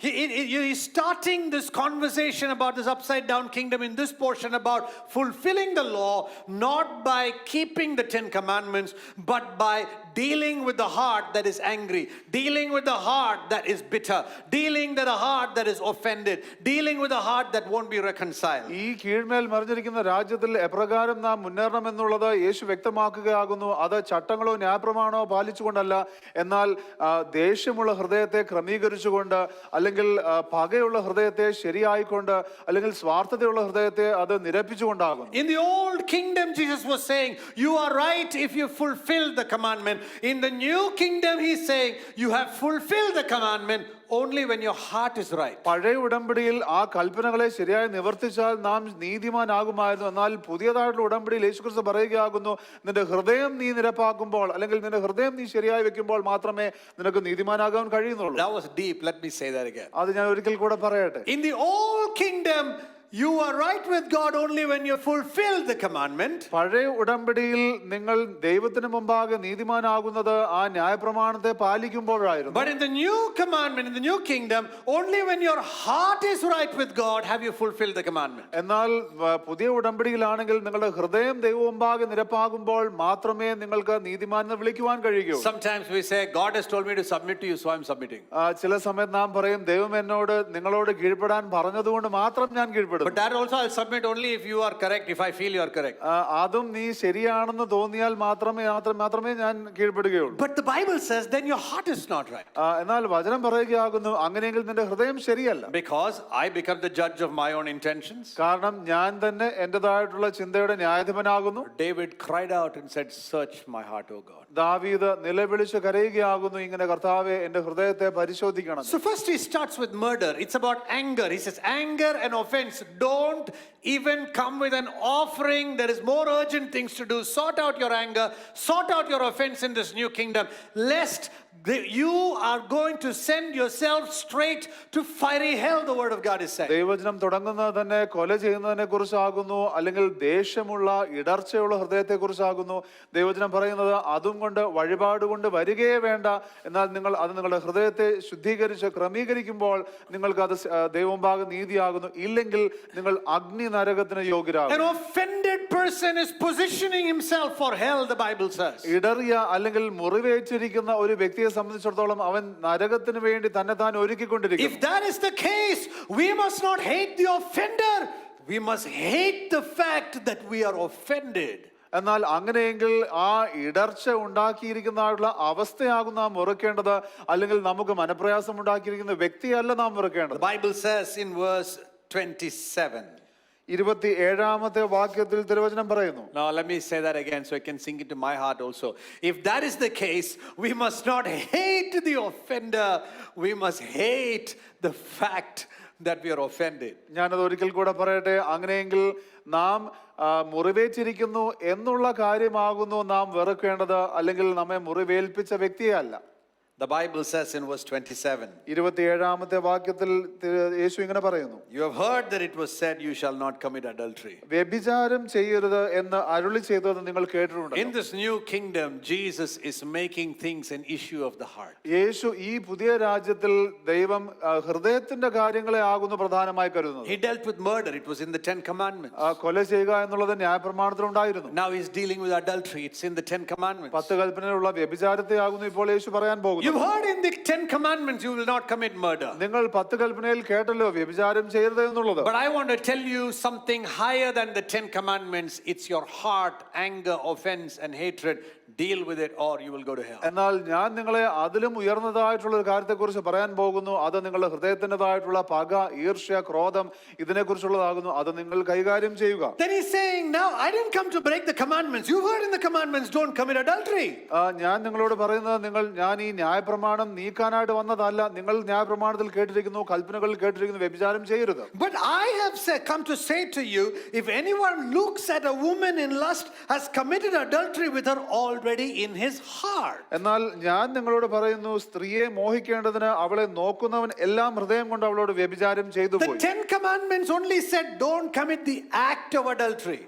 He's starting this conversation about this upside down kingdom in this portion about fulfilling the law, not by keeping the 10 commandments, but by dealing with the heart that is angry, dealing with the heart that is bitter, dealing with the heart that is offended, dealing with the heart that won't be reconciled. ഈ കീഴ്മേൽ മറിഞ്ഞിരിക്കുന്ന രാജ്യത്തിൽ എപ്രകാരം നാം മുന്നേറണം എന്നുള്ളത് യേശു വ്യക്തമാക്കുകയാകുന്നു. അത് ചട്ടങ്ങളോ ന്യായപ്രമാണമോ പാലിച്ചുകൊണ്ടല്ല, എന്നാൽ ദേഷ്യമുള്ള ഹൃദയത്തെ ക്രമീകരിച്ചുകൊണ്ട്, അല്ലെങ്കിൽ പകയുള്ള ഹൃദയത്തെ ശരിയായിക്കൊണ്ട്, അല്ലെങ്കിൽ സ്വാർത്ഥതയുള്ള ഹൃദയത്തെ അത് നിരപ്പിച്ചുകൊണ്ടാകുന്നു. In the old kingdom, Jesus was saying, you are right if you fulfill the commandment. In the new kingdom, he's saying, you have fulfilled the commandment only when your heart is right. പഴയ ഉടമ്പടിയിൽ ആ കൽപ്പനകളെ ശരിയായി നിവർത്തിച്ചാൽ നാം നീതിമാനാകുമായിരുന്നു. എന്നാൽ പുതിയതായിട്ടുള്ള ഉടമ്പടിയിൽ യേശുക്രിസ്തു പറയുകയാകുന്നു, നിന്റെ ഹൃദയം നീ നിരപ്പാക്കുമ്പോൾ, അല്ലെങ്കിൽ നിന്റെ ഹൃദയം നീ ശരിയായി വെക്കുമ്പോൾ മാത്രമേ നിനക്ക് നീതിമാനാകാൻ കഴിയുന്നുള്ളൂ. That was deep. Let me say that again. അത് ഞാൻ ഒരിക്കൽ കൂടെ പറയട്ടെ. In the old kingdom, you are right with God only when you fulfill the commandment. പഴയ ഉടമ്പടിയിൽ നിങ്ങൾ ദൈവത്തിന് മുമ്പാകെ നീതിമാനാകുന്നത് ആ ന്യായപ്രമാണത്തെ പാലിക്കുമ്പോഴായിരുന്നു. But in the new commandment, in the new kingdom, only when your heart is right with God have you fulfilled the commandment. എന്നാൽ പുതിയ ഉടമ്പടിയിലാണെങ്കിൽ നിങ്ങളുടെ ഹൃദയം ദൈവ മുമ്പാകെ നിരപ്പാകുമ്പോൾ മാത്രമേ നിങ്ങൾക്ക് നീതിമാൻ എന്ന് വിളിക്കുവാൻ കഴിയൂ. Sometimes we say, God has told me to submit to you, so I'm submitting. ചില സമയത്ത് നാം പറയും, ദൈവം എന്നോട് നിങ്ങളോട് കീഴ്പ്പെടാൻ പറഞ്ഞതുകൊണ്ട് മാത്രം ഞാൻ കീഴ്പ്പെടുന്നു. നഷ്ടപ്പെടുന്നു. that also I'll submit only if you are correct, if I feel you are correct. അതും നീ ശരിയാണെന്ന് തോന്നിയാൽ മാത്രമേ ഞാൻ കീഴ്പ്പെടുകയുള്ളൂ. But the Bible says then your heart is not right. എന്നാൽ വചനം പറയുകയാകുന്നു അങ്ങനെയെങ്കിൽ നിന്റെ ഹൃദയം ശരിയല്ല. Because I become the judge of my own intentions. കാരണം ഞാൻ തന്നെ എന്റേതായിട്ടുള്ള ചിന്തയുടെ ന്യായാധിപനാകുന്നു. David cried out and said, search my heart, O God. ദാവീദ് നിലവിളിച്ച് കരയുകയാകുന്നു, ഇങ്ങനെ കർത്താവേ എന്റെ ഹൃദയത്തെ പരിശോധിക്കണം. So first he starts with murder. It's about anger. He says anger and offense. Don't even come with an offering. There is more urgent things to do. Sort out your anger, sort out your offense in this new kingdom, lest you are going to send yourself straight to fiery hell, the word of God is saying. ദൈവവചനം തുടങ്ങുന്നത് തന്നെ കൊല ചെയ്യുന്നതിനെ കുറിച്ചാകുന്നു, അല്ലെങ്കിൽ ദേഷ്യമുള്ള ഇടർച്ചയുള്ള ഹൃദയത്തെ കുറിച്ചാകുന്നു. ദൈവവചനം പറയുന്നത് അതും കൊണ്ട് വഴിപാട് കൊണ്ട് വരികയേ വേണ്ട, എന്നാൽ നിങ്ങൾ അത് നിങ്ങളുടെ ഹൃദയത്തെ ശുദ്ധീകരിച്ച് ക്രമീകരിക്കുമ്പോൾ നിങ്ങൾക്ക് അത് ദൈവമുമ്പാകെ നീതിയാകുന്നു, ഇല്ലെങ്കിൽ നിങ്ങൾ അഗ്നി നരകത്തിന് യോഗ്യരാകും. An offended person is positioning himself for hell, the Bible says. ഇടറിയ അല്ലെങ്കിൽ മുറിവേറ്റിരിക്കുന്ന ഒരു വ്യക്തിയെ സംബന്ധിച്ചിടത്തോളം അവൻ നരകത്തിന് വേണ്ടി തന്നെ താൻ ഒരുക്കിക്കൊണ്ടിരിക്കും. If that is the case, we must not hate the offender. We must hate the fact that we are offended. എന്നാൽ അങ്ങനെയെങ്കിൽ ആ ഇടർച്ച ഉണ്ടാക്കിയിരിക്കുന്നതായിട്ടുള്ള അവസ്ഥയാകും നാം വെറുക്കേണ്ടത്, അല്ലെങ്കിൽ നമുക്ക് മനപ്രയാസം ഉണ്ടാക്കിയിരിക്കുന്ന വ്യക്തിയല്ല നാം വെറുക്കേണ്ടത്. The Bible says in verse 27. 27ാമത്തെ വാക്യത്തിൽ തിരുവചനം പറയുന്നു. Now let me say that again so I can sink into my heart also. If that is the case, we must not hate the offender. We must hate the fact that we are offended. ഞാനത് ഒരിക്കൽ കൂടെ പറയട്ടെ. അങ്ങനെയെങ്കിൽ നാം മുറിവേറ്റിരിക്കുന്നു എന്നുള്ള കാര്യമാകുന്നു നാം വെറുക്കേണ്ടത്, അല്ലെങ്കിൽ നമ്മെ മുറിവേൽപ്പിച്ച വ്യക്തിയല്ല. The Bible says in verse 27. 27ാമത്തെ വാക്യത്തിൽ യേശു ഇങ്ങനെ പറയുന്നു. You have heard that it was said, you shall not commit adultery. വ്യഭിചാരം ചെയ്യരുത് എന്ന് അരുളി ചെയ്തത് നിങ്ങൾ കേട്ടിട്ടുണ്ട്. In this new kingdom, Jesus is making things an issue of the heart. യേശു ഈ പുതിയ രാജ്യത്തിൽ ദൈവം ഹൃദയത്തിന്റെ കാര്യങ്ങളെ ആകുന്നു പ്രധാനമായി കരുതുന്നത്. He dealt with murder. It was in the 10 commandments. കൊല ചെയ്യുക എന്നുള്ളത് ന്യായപ്രമാണത്തിൽ ഉണ്ടായിരുന്നു. Now he's dealing with adultery. It's in the 10 commandments. 10 കൽപ്പനയിലുള്ള വ്യഭിചാരത്തെ ആകുന്നു ഇപ്പോൾ യേശു പറയാൻ പോകുന്നു. You've heard in the 10 commandments you will not commit murder. നിങ്ങൾ 10 കൽപ്പനയിൽ കേട്ടല്ലോ വ്യഭിചാരം ചെയ്യരുത് എന്നുള്ളത്. But I want to tell you something higher than the 10 commandments. It's your heart, anger, offense and hatred. Deal with it or you will go to hell. എന്നാൽ ഞാൻ നിങ്ങളെ അതിലും ഉയർന്നതായിട്ടുള്ള ഒരു കാര്യത്തെക്കുറിച്ച് പറയാൻ പോകുന്നു. അത് നിങ്ങളുടെ ഹൃദയത്തിൻ്റെതായിട്ടുള്ള പക, ഈർഷ്യ, ക്രോധം ഇതിനെക്കുറിച്ചുള്ളതാകുന്നു. അത് നിങ്ങൾ കൈകാര്യം ചെയ്യുക. Then he's saying, now I didn't come to break the commandments. You heard in the commandments, don't commit adultery. ഞാൻ നിങ്ങളോട് പറയുന്നത് ഞാൻ ഈ ന്യായപ്രമാണം നീക്കാനായിട്ട് വന്നതല്ല. നിങ്ങൾ ന്യായപ്രമാണത്തിൽ കേട്ടിരിക്കുന്നു, കൽപ്പനകളിൽ കേട്ടിരിക്കുന്നു, വ്യഭിചാരം ചെയ്യരുത്. But I have come to say to you, if anyone looks at a woman in lust, has committed adultery with her already in his heart. എന്നാൽ ഞാൻ നിങ്ങളോട് പറയുന്നു, സ്ത്രീയെ മോഹിക്കേണ്ടതിന് അവളെ നോക്കുന്നവൻ എല്ലാം ഹൃദയം കൊണ്ട് അവളോട് വ്യഭിചാരം ചെയ്തു The പോയി. 10 commandments only said don't commit the act of adultery.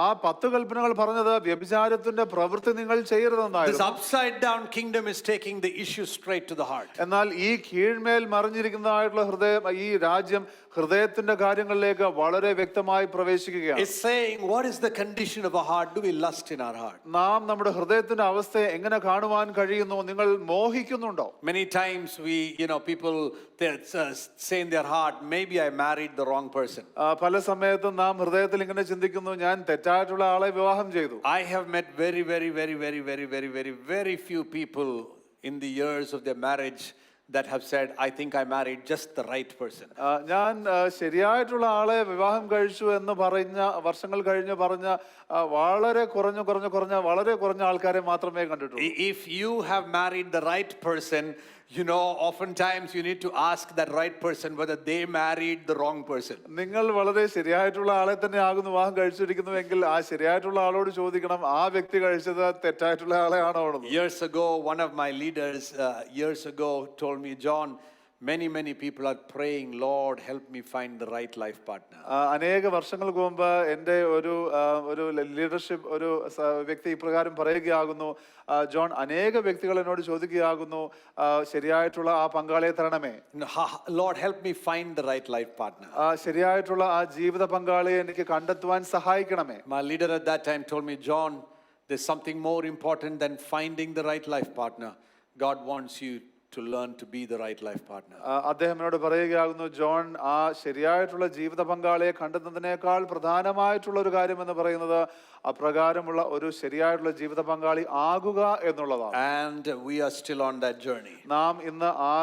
ആ 10 കൽപ്പനകൾ പറഞ്ഞത് വ്യഭിചാരത്തിന്റെ പ്രവൃത്തി നിങ്ങൾ This ചെയ്യരുതെന്നായിരുന്നു. upside down kingdom is taking the issue straight to the heart. എന്നാൽ ഈ കീഴ്മേൽ മറിഞ്ഞിരിക്കുന്നതായിട്ടുള്ള ഹൃദയം, ഈ രാജ്യം ഹൃദയത്തിന്റെ കാര്യങ്ങളിലേക്ക് വളരെ വ്യക്തമായി പ്രവേശിക്കുകയാണ്. It's saying what is the condition of a heart? Do we lust in our heart? നാം നമ്മുടെ ഹൃദയത്തിന്റെ അവസ്ഥയെ എങ്ങനെ കാണുവാൻ കഴിയുന്നു? നിങ്ങൾ മോഹിക്കുന്നുണ്ടോ? Many times people they say in their heart, maybe I married the wrong person. പല സമയത്തും നാം ഹൃദയത്തിൽ ഇങ്ങനെ ചിന്തിക്കുന്നു, ഞാൻ തെറ്റായിട്ടുള്ള ആളെ വിവാഹം ചെയ്തു. I have met very few people in the years of their marriage that have said, I think I married just the right person. ഞാൻ ശരിയായിട്ടുള്ള ആളെ വിവാഹം കഴിച്ചു എന്ന് വർഷങ്ങൾ കഴിഞ്ഞ് പറഞ്ഞ വളരെ കുറഞ്ഞ ആൾക്കാരെ മാത്രമേ കണ്ടിട്ടുള്ളൂ. If you have married the right person, oftentimes you need to ask that right person whether they married the wrong person. നിങ്ങൾ വളരെ ശരിയായിട്ടുള്ള ആളെ തന്നെ ആകുന്നു വിവാഹം കഴിച്ചിരിക്കുന്നുവെങ്കിൽ ആ ശരിയായിട്ടുള്ള ആളോട് ചോദിക്കണം, ആ വ്യക്തി കഴിച്ചത് തെറ്റായിട്ടുള്ള ആളെയാണോ? Years ago, one of my leaders told me, John, many people are praying, Lord, help me find the right life partner. അനേക വർഷങ്ങൾക്ക് മുമ്പ് എൻ്റെ ഒരു ലീഡർഷിപ്പ് ഒരു വ്യക്തി ഇപ്രകാരം പറയുകയാകുന്നു, ജോൺ, അനേക വ്യക്തികൾ എന്നോട് ചോദിക്കുകയാകുന്നു, ശരിയായിട്ടുള്ള ആ പങ്കാളിയെ തരണമേ. Lord, help me find the right life partner. ശരിയായിട്ടുള്ള ആ ജീവിത പങ്കാളിയെ എനിക്ക് കണ്ടെത്തുവാൻ സഹായിക്കണമേ. My leader at that time told me, John, there's something more important than finding the right life partner. God wants you to learn to be the right life partner. അദ്ദേഹം എന്നോട് പറയുകയാകുന്നു, ജോൺ, ആ ശരിയായിട്ടുള്ള ജീവിത പങ്കാളിയെ കണ്ടെത്തുന്നതിനേക്കാൾ പ്രധാനമായിട്ടുള്ള ഒരു കാര്യം എന്ന് പറയുന്നത് അപ്രകാരമുള്ള ഒരു ശരിയായിട്ടുള്ള ജീവിത പങ്കാളി ആകുക എന്നുള്ളതാണ്. And we are still on that journey. നാം ഇന്ന് ആ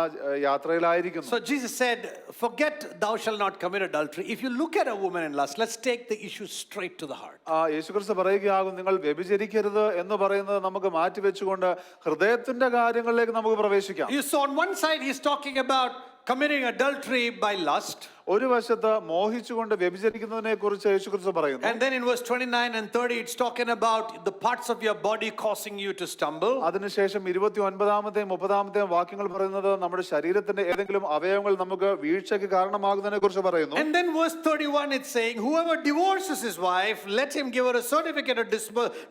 യാത്രയിലായിരിക്കുന്നു. So Jesus said, forget thou shalt not commit adultery. If you look at a woman in lust, let's take the issue straight to the heart. യേശുക്രിസ്തു പറയുകയാകും, നിങ്ങൾ വ്യഭിചരിക്കരുത് എന്ന് പറയുന്നത് നമുക്ക് മാറ്റിവെച്ചുകൊണ്ട് ഹൃദയത്തിന്റെ കാര്യങ്ങളിലേക്ക് നമുക്ക് പ്രവേശിക്കാം. You saw on one side he's talking about committing adultery by lust. ഒരു വശത്ത് മോഹിച്ചുകൊണ്ട് വ്യഭിചരിക്കുന്നതിനെ കുറിച്ച് യേശുക്രിസ്തു പറയുന്നു. And then in verse 29 and 30 it's talking about the parts of your body causing you to stumble. അതിനുശേഷം 29-ാമത്തെയും 30-ാമത്തെയും വാക്യങ്ങൾ പറയുന്നത് നമ്മുടെ ശരീരത്തിന്റെ ഏതെങ്കിലും അവയവങ്ങൾ നമുക്ക് വീഴ്ചയ്ക്ക് കാരണമാകുന്നതിനെ കുറിച്ച് പറയുന്നു. And then verse 31 it's saying, whoever divorces his wife, let him give her a certificate of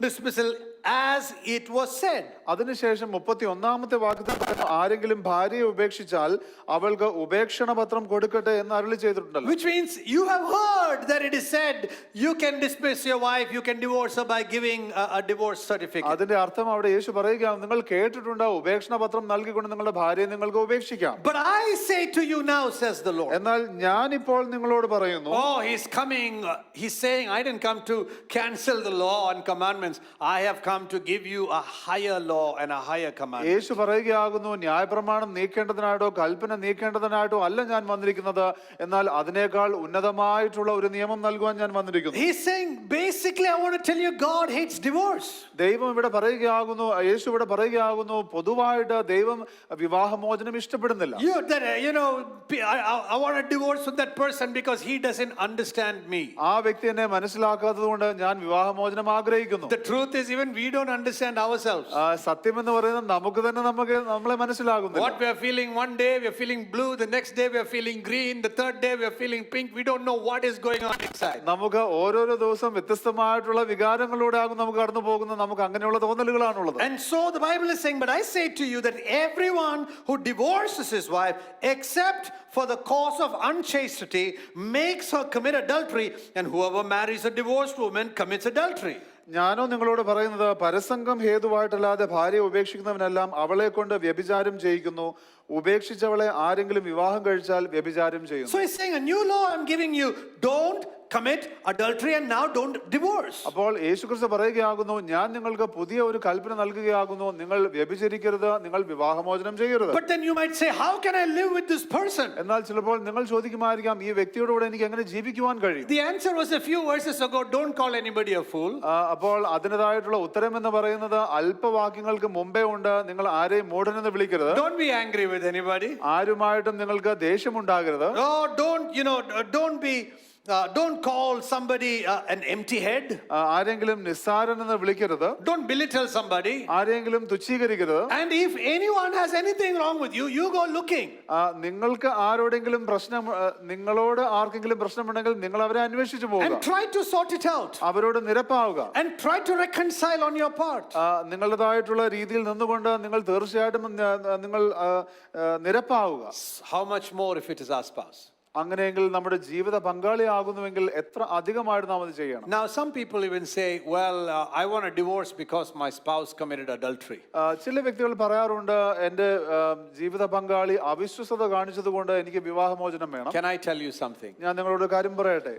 dismissal as it was said. അതിനുശേഷം 31-ാമത്തെ വാക്യത്തിൽ പറയുന്നു, ആരെങ്കിലും ഭാര്യയെ ഉപേക്ഷിച്ചാൽ അവൾക്ക് ഉപേക്ഷണ പത്രം കൊടുക്കട്ടെ എന്ന് അരുളി ചെയ്തിട്ടുണ്ടല്ലോ. Which means you have heard that it is said you can dismiss your wife, you can divorce her by giving a divorce certificate. അതിന്റെ അർത്ഥം അവിടെ യേശു പറയുകയാണ്, നിങ്ങൾ കേട്ടിട്ടുണ്ട് ഉപേക്ഷണ പത്രം നൽകിക്കൊണ്ട് നിങ്ങളുടെ ഭാര്യയെ നിങ്ങൾക്ക് ഉപേക്ഷിക്കാം. But I say to you now, says the Lord. എന്നാൽ ഞാൻ ഇപ്പോൾ നിങ്ങളോട് പറയുന്നു. Oh, he's coming, he's saying, I didn't come to cancel the law and commandments. I have come to give you a higher law and a higher commandment. യേശു പറയുകയാകുന്നു, ന്യായപ്രമാണം നീക്കേണ്ടതിനായിട്ടോ കൽപ്പന നീക്കേണ്ടതിനായിട്ടോ അല്ല ഞാൻ വന്നിരിക്കുന്നത്, എന്നാൽ അതിനേക്കാൾ ഉന്നതമായിട്ടുള്ള ഒരു നിയമം നൽകുവാൻ ഞാൻ വന്നിരിക്കുന്നു. He's saying, basically, I want to tell you, God hates divorce. ദൈവം ഇവിടെ പറയുകയാകുന്നു, യേശു ഇവിടെ പറയുകയാകുന്നു, പൊതുവായിട്ട് ദൈവം വിവാഹമോചനം ഇഷ്ടപ്പെടുന്നില്ല. I want to divorce with that person because he doesn't understand me. ആ വ്യക്തി എന്നെ മനസ്സിലാക്കാത്തത് കൊണ്ട് ഞാൻ വിവാഹമോചനം ആഗ്രഹിക്കുന്നു. The truth is, even we don't understand ourselves. സത്യം എന്ന് പറയുന്നത് നമുക്ക് തന്നെ നമ്മളെ മനസ്സിലാകുന്നില്ല. What we are feeling one day, we are feeling blue. The next day, we are feeling green. The third day, we are feeling pink. We don't know what is going on inside. നമുക്ക് ഓരോരോ ദിവസം വ്യത്യസ്തമായിട്ടുള്ള വികാരങ്ങളിലൂടെ ആകും നമുക്ക് കടന്നു പോകുന്നത്. നമുക്ക് അങ്ങനെയുള്ള തോന്നലുകളാണുള്ളത്. And so the Bible is saying, but I say to you that everyone who divorces his wife, except for the cause of unchastity, makes her commit adultery, and whoever marries a divorced woman commits adultery. ഞാനോ നിങ്ങളോട് പറയുന്നത്, പരസംഗം ഹേതുവായിട്ടല്ലാതെ ഭാര്യയെ ഉപേക്ഷിക്കുന്നവനെല്ലാം അവളെ കൊണ്ട് വ്യഭിചാരം ചെയ്യിക്കുന്നു. ഉപേക്ഷിച്ചവളെ ആരെങ്കിലും വിവാഹം കഴിച്ചാൽ വ്യഭിചാരം ചെയ്യുന്നു. So he's saying, a new law I'm giving you, don't commit adultery and now don't divorce. അപ്പോൾ യേശുക്രിസ്തു പറയുകയാകുന്നു, ഞാൻ നിങ്ങൾക്ക് പുതിയ ഒരു കൽപ്പന നൽകുകയാകുന്നു, നിങ്ങൾ വ്യഭിചരിക്കരുത്, നിങ്ങൾ വിവാഹമോചനം ചെയ്യരുത്. But then you might say, how can I live with this person? എന്നാൽ ചിലപ്പോൾ നിങ്ങൾ ചോദിക്കുമായിരിക്കാം, ഈ വ്യക്തിയോടുകൂടെ എനിക്ക് എങ്ങനെ ജീവിക്കുവാൻ കഴിയും? The answer was a few verses ago, don't call anybody a fool. അപ്പോൾ അതിൻ്റെതായിട്ടുള്ള ഉത്തരം എന്ന് പറയുന്നത് അല്പവാക്യങ്ങൾക്ക് മുമ്പേ ഉണ്ട്, നിങ്ങൾ ആരെയും മൂഢനെന്ന് വിളിക്കരുത്. Don't be angry with anybody. ആരുമായിട്ടും നിങ്ങൾക്ക് ദേഷ്യമുണ്ടാകരുത്. Oh, don't call somebody an empty head. ആരെങ്കിലും നിസ്സാരൻ എന്ന് വിളിക്കരുത്. Don't belittle somebody. ആരെങ്കിലും തുച്ഛീകരിക്കരുത്. And if anyone has anything wrong with you, you go looking. നിങ്ങൾക്ക് ആരോടെങ്കിലും നിങ്ങളോട് ആർക്കെങ്കിലും പ്രശ്നമുണ്ടെങ്കിൽ നിങ്ങൾ അവരെ അന്വേഷിച്ചു പോകുക. And try to sort it out. അവരോട് നിരപ്പാവുക. And try to reconcile on your part. നിങ്ങളുടേതായിട്ടുള്ള രീതിയിൽ നിന്നുകൊണ്ട് നിങ്ങൾ തീർച്ചയായിട്ടും നിങ്ങൾ നിരപ്പാവുക. How much more if it is our spouse? അങ്ങനെയെങ്കിൽ നമ്മുടെ ജീവിത പങ്കാളിയാകുന്നുവെങ്കിൽ എത്ര അധികമായിട്ട് നാം അത് ചെയ്യണം. Now some people even say, well, I want a divorce because my spouse committed adultery. ചില വ്യക്തികൾ പറയാറുണ്ട്, എൻ്റെ ജീവിത പങ്കാളി അവിശ്വസത കാണിച്ചതുകൊണ്ട് എനിക്ക് വിവാഹമോചനം വേണം. Can I tell you something? ഞാൻ നിങ്ങളോട് കാര്യം പറയട്ടെ.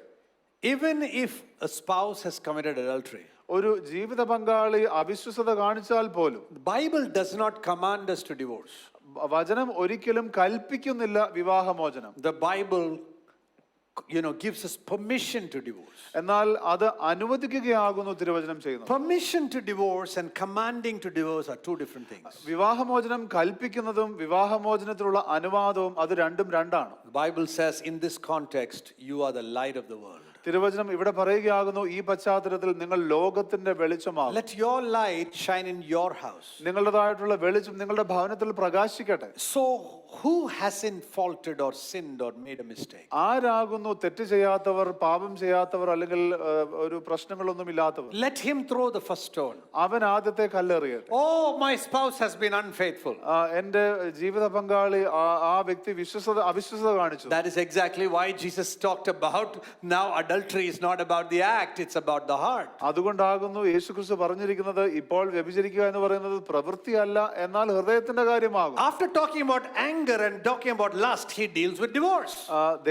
Even if a spouse has committed adultery, ഒരു ജീവിത പങ്കാളി അവിശ്വസത കാണിച്ചാൽ പോലും the Bible does not command us to divorce. വചനം ഒരിക്കലും കൽപ്പിക്കുന്നില്ല വിവാഹമോചനം. The Bible gives us permission to divorce. എന്നാൽ അത് അനുവദിക്കുകയാകുന്നു തിരുവചനം ചെയ്യുന്നു. Permission to divorce and commanding to divorce are two different things. വിവാഹമോചനം കൽപ്പിക്കുന്നതും വിവാഹമോചനത്തിലുള്ള അനുവാദവും അത് രണ്ടും രണ്ടാണ്. The Bible says in this context, you are the light of the world. തിരുവചനം ഇവിടെ പറയുകയാകുന്നു, ഈ പശ്ചാത്തലത്തിൽ നിങ്ങൾ ലോകത്തിന്റെ വെളിച്ചമാകും. Let your light shine in your house. നിങ്ങളുടേതായിട്ടുള്ള വെളിച്ചം നിങ്ങളുടെ ഭവനത്തിൽ പ്രകാശിക്കട്ടെ. So who hasn't faulted or sinned or made a mistake? ആരാകുന്നു തെറ്റ് ചെയ്യാത്തവർ, പാപം ചെയ്യാത്തവർ, അല്ലെങ്കിൽ ഒരു പ്രശ്നങ്ങളൊന്നും ഇല്ലാത്തവർ? Let him throw the first stone. അവൻ ആദ്യത്തെ കല്ലെറിയട്ടെ. Oh, my spouse has been unfaithful. എന്റെ ജീവിത പങ്കാളി ആ വ്യക്തി അവിശ്വസത കാണിച്ചു. That is exactly why Jesus talked about now adultery is not about the act, it's about the heart. അതുകൊണ്ടാകുന്നു യേശുക്രിസ്തു പറഞ്ഞിരിക്കുന്നത് ഇപ്പോൾ വ്യഭിചരിക്കുക എന്ന് പറയുന്നത് പ്രവൃത്തിയല്ല, എന്നാൽ ഹൃദയത്തിന്റെ കാര്യമാകും. After talking about anger and talking about lust, he deals with divorce.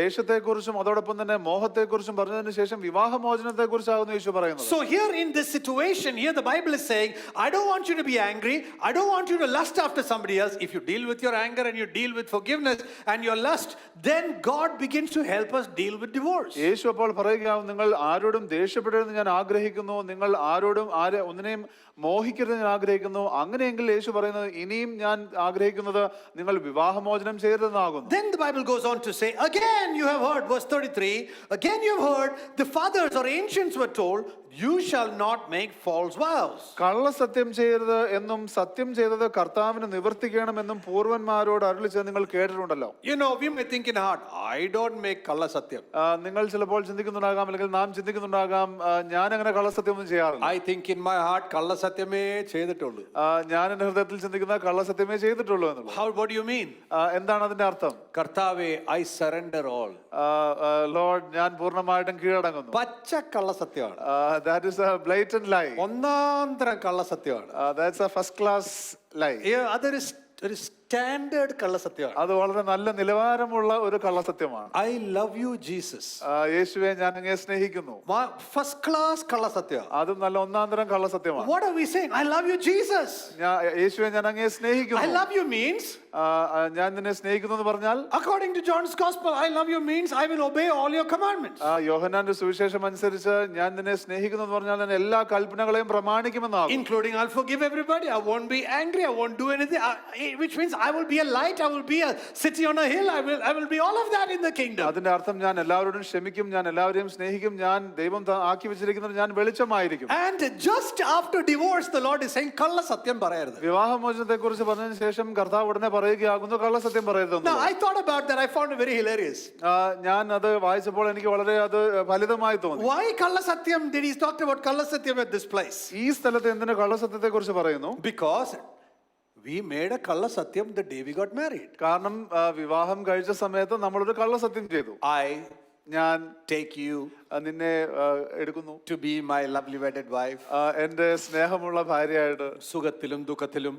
ദേശത്തെക്കുറിച്ചും അതോടൊപ്പം തന്നെ മോഹത്തെക്കുറിച്ചും പറഞ്ഞതിന് ശേഷം വിവാഹമോചനത്തെ കുറിച്ചാകുന്നു യേശു പറയുന്നത്. So here in this situation, here the Bible is saying, I don't want you to be angry. I don't want you to lust after somebody else. If you deal with your anger and you deal with forgiveness and your lust, then God begins to help us deal with divorce. യേശു അപ്പോൾ പറയുകയാവും, നിങ്ങൾ ആരോടും ദേഷ്യപ്പെടരുതെന്ന് ഞാൻ ആഗ്രഹിക്കുന്നു, നിങ്ങൾ ആരോടും ഒന്നിനെയും മോഹിക്കരുതെന്ന് ഞാൻ ആഗ്രഹിക്കുന്നു. അങ്ങനെയെങ്കിൽ യേശു പറയുന്നത്, ഇനിയും ഞാൻ ആഗ്രഹിക്കുന്നത് നിങ്ങൾ വിവാഹമോചനം ചെയ്യരുതെന്നാകുന്നു. Then the Bible goes on to say, again you have heard, verse 33, again you have heard the fathers or ancients were told, you shall not make false vows. കള്ളസത്യം ചെയ്യരുത് എന്നും സത്യം ചെയ്തത് കർത്താവിന് നിവർത്തിക്കണമെന്നും പൂർവന്മാരോട് അരുളിച്ചത് നിങ്ങൾ കേട്ടിട്ടുണ്ടല്ലോ. You know, we may think in heart, I don't make kalla satyam. നിങ്ങൾ ചിലപ്പോൾ ചിന്തിക്കുന്നുണ്ടാകാം, അല്ലെങ്കിൽ നാം ചിന്തിക്കുന്നുണ്ടാകാം, ഞാൻ അങ്ങനെ കള്ളസത്യം ഒന്നും ചെയ്യാറില്ല. I think in my heart kalla satyame ചെയ്തിട്ടുള്ളൂ. ഞാൻ എന്റെ ഹൃദയത്തിൽ ചിന്തിക്കുന്ന കള്ളസത്യമേ ചെയ്തിട്ടുള്ളൂ എന്നുള്ളത്. How, what do you mean? എന്താണ് അതിന്റെ അർത്ഥം? കർത്താവേ, I surrender all. ലോർഡ്, ഞാൻ പൂർണ്ണമായിട്ടും കീഴടങ്ങുന്നു. പച്ച കള്ള സത്യമാണ്. That is a blatant lie. ഒന്നാന്തരം കള്ള സത്യമാണ്. That's a first class lie. അതൊരു സ്റ്റാൻഡേർഡ് കള്ളസത്യമാണ്. അത് വളരെ നല്ല നിലവാരമുള്ള ഒരു കള്ളസത്യമാണ്. I love you Jesus. യേശുവേ, ഞാൻ അങ്ങയെ സ്നേഹിക്കുന്നു. ഫസ്റ്റ് ക്ലാസ് കള്ളസത്യമാണ്. അതും നല്ല ഒന്നാന്തരം കള്ളസത്യമാണ്. What are we saying? I love you Jesus. യേശുവേ, ഞാൻ അങ്ങയെ സ്നേഹിക്കുന്നു. I love you means ഞാൻ നിന്നെ സ്നേഹിക്കുന്നു എന്ന് പറഞ്ഞാൽ, according to John's gospel, I love you means I will obey all your commandments. യോഹന്നാന്റെ സുവിശേഷം അനുസരിച്ച് ഞാൻ നിന്നെ സ്നേഹിക്കുന്നു എന്ന് പറഞ്ഞാൽ ഞാൻ എല്ലാ കൽപ്പനകളെയും പ്രമാണിക്കുമെന്നാകും. Including I'll forgive everybody. I won't be angry. I won't do anything. Which means I will be a light. I will be a city on a hill. I will be all of that in the kingdom. അതിന്റെ അർത്ഥം, ഞാൻ എല്ലാവരോടും ക്ഷമിക്കും, ഞാൻ എല്ലാവരെയും സ്നേഹിക്കും, ഞാൻ ദൈവം ആക്കി വെച്ചിരിക്കുന്നത് ഞാൻ വെളിച്ചമായിരിക്കും. And just after divorce, the Lord is saying, കള്ള സത്യം പറയരുത്. വിവാഹമോചനത്തെ കുറിച്ച് പറഞ്ഞതിന് ശേഷം കർത്താവ് ഉടനെ പറയുകയാകുന്നു, കള്ളസത്യം പറയരുത്. Now I thought about that. I found it very hilarious. ഞാൻ അത് വായിച്ചപ്പോൾ എനിക്ക് വളരെ അത് ഫലിതമായി തോന്നി. Why കള്ള സത്യം did he talk about കള്ള സത്യം at this place? ഈ സ്ഥലത്ത് എന്തിനാ കള്ളസത്യത്തെ കുറിച്ച് പറയുന്നു? Because we made a കള്ള സത്യം the day we got married. കാരണം വിവാഹം കഴിച്ച സമയത്ത് നമ്മളൊരു കള്ളസത്യം ചെയ്തു. ഞാൻ take you നിന്നെ എടുക്കുന്നു to be my lovely wedded wife. എന്റെ സ്നേഹമുള്ള ഭാര്യയായിട്ട്, സുഖത്തിലും ദുഃഖത്തിലും,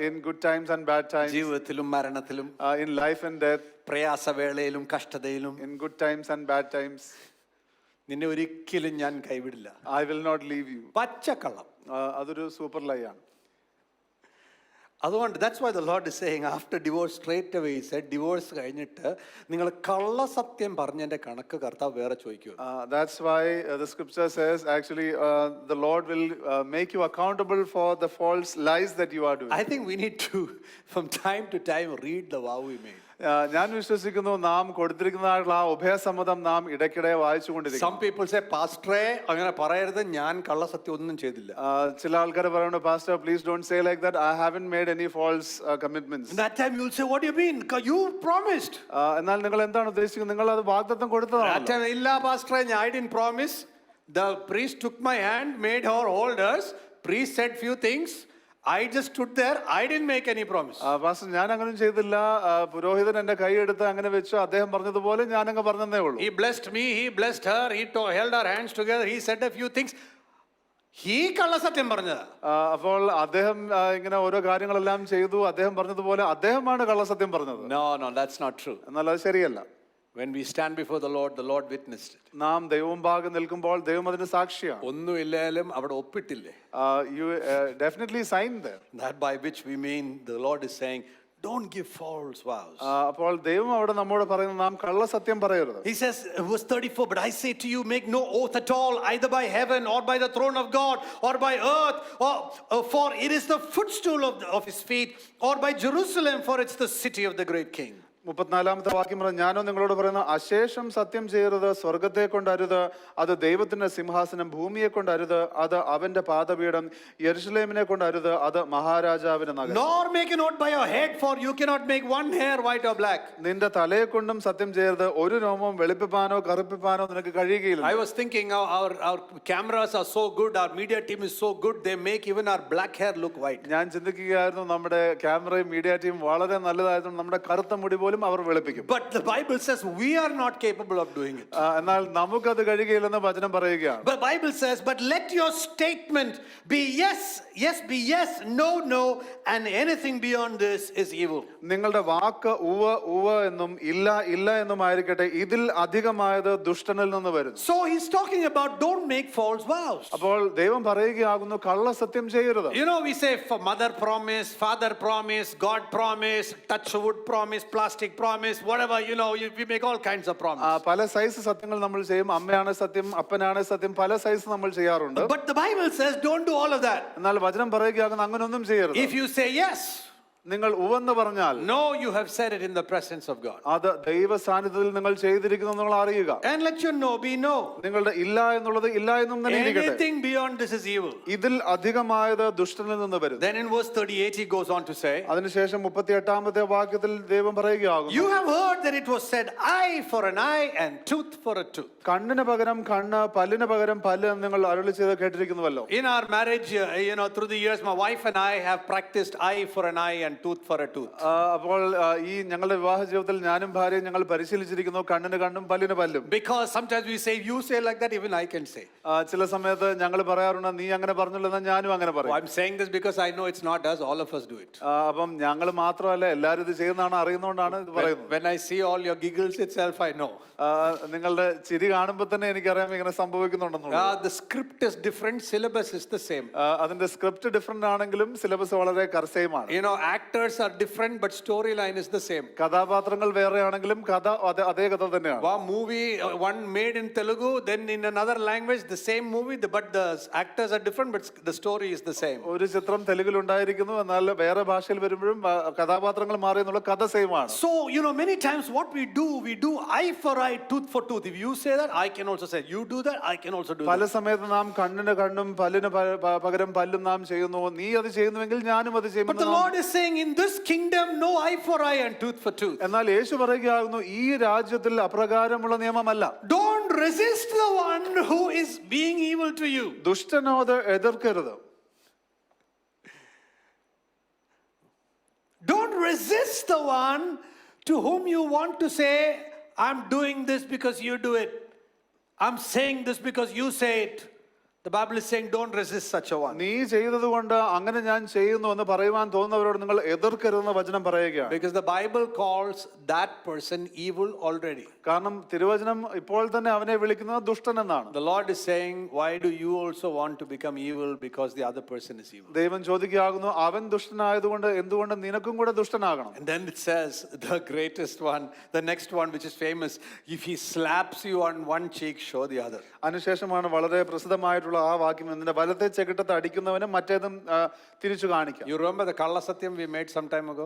in good times and bad times, ജീവിതത്തിലും മരണത്തിലും, in life and death, പ്രയാസവേളയിലും കഷ്ടതയിലും, in good times and bad times, നിന്നെ ഒരിക്കലും ഞാൻ കൈവിടില്ല. I will not leave you. പച്ചക്കള്ളം. അതൊരു സൂപ്പർ ലൈ ആണ്. അതുകൊണ്ട് that's why the Lord is saying after divorce straight away he said, divorce കഴിഞ്ഞിട്ട് നിങ്ങൾ കള്ളസത്യം പറഞ്ഞതിന്റെ കണക്ക് കർത്താവ് വേറെ ചോദിക്കും. That's why the scripture says actually the Lord will make you accountable for the false lies that you are doing. I think we need to from time to time read the vow we made. ഞാൻ വിശ്വസിക്കുന്നു നാം കൊടുത്തിരിക്കുന്നതായിട്ടുള്ള ആ ഉഭയസമ്മതം നാം ഇടയ്ക്കിടെ വായിച്ചുകൊണ്ടിരിക്കും. Some people say, പാസ്റ്ററെ അങ്ങനെ പറയരുത്, ഞാൻ കള്ളസത്യം ഒന്നും ചെയ്തില്ല. ചില ആൾക്കാർ പറയുന്നു, pastor please don't say like that, I haven't made any false commitments. That time you will say, what do you mean? You promised. എന്നാൽ നിങ്ങൾ എന്താണ് ഉദ്ദേശിക്കുന്നത്? നിങ്ങൾ അത് വാഗ്ദത്തം കൊടുത്തതാണ്. ഇല്ല പാസ്റ്ററെ, I didn't promise. The priest took my hand, made her hold us. Priest said few things. I just stood there. I didn't make any promise. Pastor, ഞാൻ അങ്ങനെ ചെയ്തില്ല. പുരോഹിതൻ എന്റെ കൈ എടുത്ത് അങ്ങനെ വെച്ചു, അദ്ദേഹം പറഞ്ഞതുപോലെ ഞാൻ അങ്ങ് പറഞ്ഞതേ ഉള്ളൂ. He blessed me, he blessed her, he held our hands together, he said a few things. He കള്ളസത്യം പറഞ്ഞത്. അപ്പോൾ അദ്ദേഹം ഇങ്ങനെ ഓരോ കാര്യങ്ങളെല്ലാം ചെയ്തു, അദ്ദേഹം പറഞ്ഞതുപോലെ അദ്ദേഹമാണ് കള്ളസത്യം പറഞ്ഞത്. No, that's not true. എന്നാൽ അത് ശരിയല്ല. When we stand before the Lord witnessed it. നാം ദൈവമുമ്പാകെ നിൽക്കുമ്പോൾ ദൈവം അതിന് സാക്ഷിയാണ്. ഒന്നുമില്ലാലും അവിടെ ഒപ്പിട്ടില്ലേ? You definitely signed there. That by which we mean the Lord is saying, don't give false vows. അപ്പോൾ ദൈവം അവിടെ നമ്മോട് പറയുന്നത് നാം കള്ളസത്യം പറയരുത്. He says, verse 34, but I say to you, make no oath at all, either by heaven or by the throne of God or by earth, for it is the footstool of his feet, or by Jerusalem, for it's the city of the great king. 34-ാമത്തെ വാക്യം പറഞ്ഞു, ഞാനോ നിങ്ങളോട് പറയുന്ന അശേഷം സത്യം ചെയ്യരുത്, സ്വർഗത്തെ കൊണ്ടരുത്, അത് ദൈവത്തിന്റെ സിംഹാസനം, ഭൂമിയെ കൊണ്ടരുത്, അത് അവന്റെ പാദപീഠം, യെരുശലേമിനെ കൊണ്ടരുത്, അത് മഹാരാജാവിന്റെ നഗരം. Nor make a note by your head, for you cannot make one hair white or black. നിന്റെ തലയെ കൊണ്ടും സത്യം ചെയ്യരുത്, ഒരു രോമവും വെളുപ്പിപ്പാനോ കറുപ്പിപ്പാനോ നിനക്ക് കഴിയുകയില്ല. I was thinking our cameras are so good, our media team is so good, they make even our black hair look white. ഞാൻ ചിന്തിക്കുകയായിരുന്നു, നമ്മുടെ ക്യാമറയും മീഡിയ ടീം വളരെ നല്ലതായിരുന്നു, നമ്മുടെ കറുത്ത മുടി പോലും അവർ വെളുപ്പിക്കും. But the Bible says we are not capable of doing it. എന്നാൽ നമുക്കത് കഴിയുകയില്ലെന്ന് വചനം പറയുകയാണ്. But Bible says, but let your statement be yes, yes be yes, no, no, and anything beyond this is evil. നിങ്ങളുടെ വാക്ക് ഉവ്വ് ഉവ്വ് എന്നും ഇല്ല ഇല്ല എന്നും ആയിരിക്കട്ടെ, ഇതിൽ അധികമായത് ദുഷ്ടനിൽ നിന്ന് വരുന്നു. So he's talking about don't make false vows. അപ്പോൾ ദൈവം പറയുകയാകുന്നു, കള്ളസത്യം ചെയ്യരുത്. You know, we say for mother promise, father promise, God promise, touch wood promise, plastic promise, whatever, you know, we make all kinds of promises. പല സൈസ് സത്യങ്ങൾ നമ്മൾ ചെയ്യും. അമ്മയാണ് സത്യം, അപ്പനാണ് സത്യം, പല സൈസ് നമ്മൾ ചെയ്യാറുണ്ട്. But the Bible says don't do all of that. എന്നാൽ വചനം പറയുകയാകുന്നു, അങ്ങനൊന്നും ചെയ്യരുത്. If you say yes, നിങ്ങൾ ഉവെന്ന് പറഞ്ഞാൽ, no, you have said it in the presence of God. അത് ദൈവ സാന്നിധ്യത്തിൽ നിങ്ങൾ ചെയ്തിരിക്കുന്നു നിങ്ങൾ അറിയുക. And let your no be no. നിങ്ങളുടെ ഇല്ല എന്നുള്ളത് ഇല്ല എന്നും തന്നെ ഇരിക്കട്ടെ. Anything beyond this is evil. ഇതിൽ അധികമായത് ദുഷ്ടനിൽ നിന്ന് വരും. Then in verse 38 he goes on to say, അതിനുശേഷം 38-ാമത്തെ വാക്യത്തിൽ ദൈവം പറയുകയാകുന്നു, you have heard that it was said eye for an eye and tooth for a tooth. കണ്ണിന് പകരം കണ്ണ്, പല്ലിന് പകരം പല്ല് എന്ന് നിങ്ങൾ അരുളി ചെയ്ത് കേട്ടിരിക്കുന്നുവല്ലോ. In our marriage, through the years, my wife and I have practiced eye for an eye and tooth for a tooth. അപ്പോൾ ഈ ഞങ്ങളുടെ വിവാഹ ജീവിതത്തിൽ ഞാനും ഭാര്യയും ഞങ്ങൾ പരിശീലിച്ചിരിക്കുന്നു, കണ്ണിന് കണ്ണും പല്ലിന് പല്ലും. Because sometimes we say, you say like that, even I can say. ചില സമയത്ത് ഞങ്ങൾ പറയാറുണ്ട്, നീ അങ്ങനെ പറഞ്ഞല്ലോ എന്നാൽ ഞാനും അങ്ങനെ Oh, പറയും. I'm saying this because I know it's not us, all of us do it. അപ്പം ഞങ്ങൾ മാത്രമല്ല, എല്ലാവരും ഇത് ചെയ്യുന്നതാണ്, അറിയുന്നതുകൊണ്ടാണ് ഇത് പറയുന്നത്. When I see all your giggles itself, I know. നിങ്ങളുടെ ചിരി കാണുമ്പോൾ തന്നെ എനിക്കറിയാം ഇങ്ങനെ സംഭവിക്കുന്നുണ്ടെന്നുള്ളത്. The script is different, syllabus is the same. അതിന്റെ സ്ക്രിപ്റ്റ് ഡിഫറെന്റ് ആണെങ്കിലും സിലബസ് വളരെ കർശനമാണ്. Actors are different, but storyline is the same. കഥാപാത്രങ്ങൾ വേറെയാണെങ്കിലും കഥ അതേ കഥ തന്നെയാണ്. One movie, one made in Telugu, then in another language, the same movie, but the actors are different, but the story is the same. ഒരു ചിത്രം തെലുഗിൽ ഉണ്ടായിരിക്കുന്നു, എന്നാൽ വേറെ ഭാഷയിൽ വരുമ്പോഴും കഥാപാത്രങ്ങൾ മാറി എന്നുള്ള കഥ സെയിം ആണ്. So, many times what we do eye for eye, tooth for tooth. If you say that, I can also say. You do that, I can also do that. പല സമയത്ത് നാം കണ്ണിന് കണ്ണും പല്ലിന് പകരം പല്ലും നാം ചെയ്യുന്നു, നീ അത് ചെയ്യുന്നുവെങ്കിൽ ഞാനും അത് ചെയ്യും. But the Lord is saying, in this kingdom, no eye for eye and tooth for tooth. എന്നാൽ യേശു പറയുകയാകുന്നു, ഈ രാജ്യത്തിൽ അപ്രകാരമുള്ള നിയമമല്ല. Don't resist the one who is being evil to you. ദുഷ്ടനോട് എതിർക്കരുത്. Don't resist the one to whom you want to say, I'm doing this because you do it. I'm saying this because you say it. The Bible is saying, don't resist such a one. നീ ചെയ്തതുകൊണ്ട് അങ്ങനെ ഞാൻ ചെയ്യുന്നു എന്ന് പറയുവാൻ തോന്നുന്നവരോട് നിങ്ങൾ എതിർക്കരുതെന്ന് വചനം പറയുകയാണ്. Because the Bible calls that person evil already. കാരണം തിരുവചനം ഇപ്പോൾ തന്നെ അവനെ വിളിക്കുന്നത് ദുഷ്ടൻ എന്നാണ്. The Lord is saying, why do you also want to become evil because the other person is evil? ദൈവം ചോദിക്കുകയാകുന്നു, അവൻ ദുഷ്ടനായതുകൊണ്ട് എന്തുകൊണ്ട് നിനക്കും കൂടെ ദുഷ്ടനാകണം? And then it says, the greatest one, the next one which is famous, if he slaps you on one cheek, show the other. അതിനുശേഷമാണ് വളരെ പ്രസിദ്ധമായിട്ടുള്ള ആ വാക്യം, നിന്റെ വലത്തെ ചെകിട്ടത്ത് അടിക്കുന്നവനും മറ്റേതും തിരിച്ചു കാണിക്കാം. You remember the Kalla Satyam we made some time ago?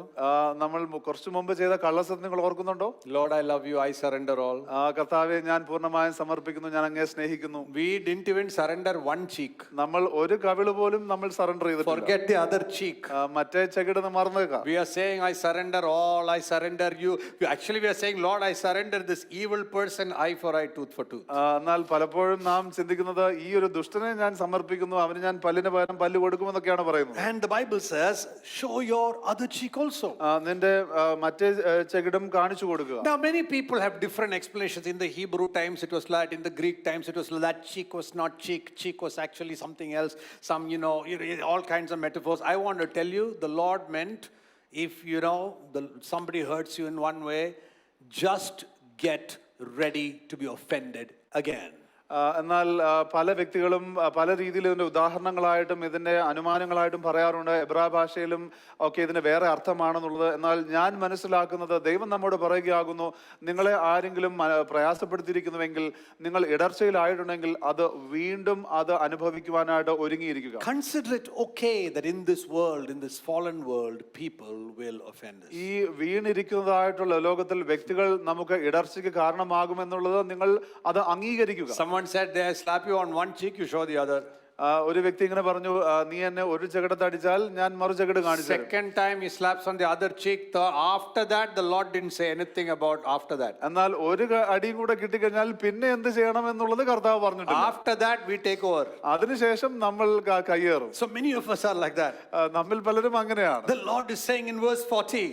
നമ്മൾ കുറച്ചു മുമ്പ് ചെയ്ത കള്ളസത്യം നിങ്ങൾ ഓർക്കുന്നുണ്ടോ? Lord, I love you, I surrender all. കർത്താവേ, ഞാൻ പൂർണ്ണമായും സമർപ്പിക്കുന്നു, ഞാൻ അങ്ങയെ സ്നേഹിക്കുന്നു. We didn't even surrender one cheek. നമ്മൾ ഒരു കവിള് പോലും നമ്മൾ സറണ്ടർ ചെയ്തിട്ടില്ല. Forget the other cheek. മറ്റേ ചെകിടന്ന് മറന്നേക്കാം. We are saying, I surrender all, I surrender you. Actually, we are saying, Lord, I surrender this evil person, eye for eye, tooth for tooth. എന്നാൽ പലപ്പോഴും നാം ചിന്തിക്കുന്നത്, ഈ ഒരു ദുഷ്ടനെ ഞാൻ സമർപ്പിക്കുന്നു, അവന് ഞാൻ പല്ലിന് പകരം പല്ല് കൊടുക്കുമെന്നൊക്കെയാണ് പറയുന്നത്. And the Bible says, show your other cheek also. നിന്റെ മറ്റേ ചെകിടം കാണിച്ചു കൊടുക്കുക. Now, many people have different explanations. In the Hebrew times, it was like, in the Greek times, it was that cheek was not cheek, cheek was actually something else. Some, all kinds of metaphors. I want to tell you, the Lord meant, if, somebody hurts you in one way, just get ready to be offended again. എന്നാൽ പല വ്യക്തികളും പല രീതിയിൽ ഇതിന്റെ ഉദാഹരണങ്ങളായിട്ടും ഇതിന്റെ അനുമാനങ്ങളായിട്ടും പറയാറുണ്ട്. എബ്രായ ഭാഷയിലും ഒക്കെ ഇതിന് വേറെ അർത്ഥമാണെന്നുള്ളത്. എന്നാൽ ഞാൻ മനസ്സിലാക്കുന്നത് ദൈവം നമ്മോട് പറയുകയാകുന്നു, നിങ്ങളെ ആരെങ്കിലും പ്രയാസപ്പെടുത്തിയിരിക്കുന്നുവെങ്കിൽ, നിങ്ങൾ ഇടർച്ചയിലായിട്ടുണ്ടെങ്കിൽ അത് വീണ്ടും അത് അനുഭവിക്കുവാനായിട്ട് ഒരുങ്ങിയിരിക്കുക. Consider it okay that in this world, in this fallen world, people will offend us. ഈ വീണിരിക്കുന്നതായിട്ടുള്ള ലോകത്തിൽ വ്യക്തികൾ നമുക്ക് ഇടർച്ചയ്ക്ക് കാരണമാകുമെന്നുള്ളത് നിങ്ങൾ അത് അംഗീകരിക്കുക. Someone said they slap you on one cheek, you show the other. ഒരു വ്യക്തി ഇങ്ങനെ പറഞ്ഞു, നീ എന്നെ ഒരു ചകിടത്ത് അടിച്ചാൽ ഞാൻ മറു ചകിട് കാണിച്ചു. Second time he slaps on the other cheek. After that the Lord didn't say anything about after that. എന്നാൽ ഒരു അടിയും കൂടെ കിട്ടിക്കഴിഞ്ഞാൽ പിന്നെ എന്ത് ചെയ്യണം എന്നുള്ളത് കർത്താവ് പറഞ്ഞിട്ടില്ല. After that we take over. അതിനുശേഷം നമ്മൾ കയ്യേറും. So many of us are like that. നമ്മിൽ പലരും അങ്ങനെയാണ്. The Lord is saying in verse 40.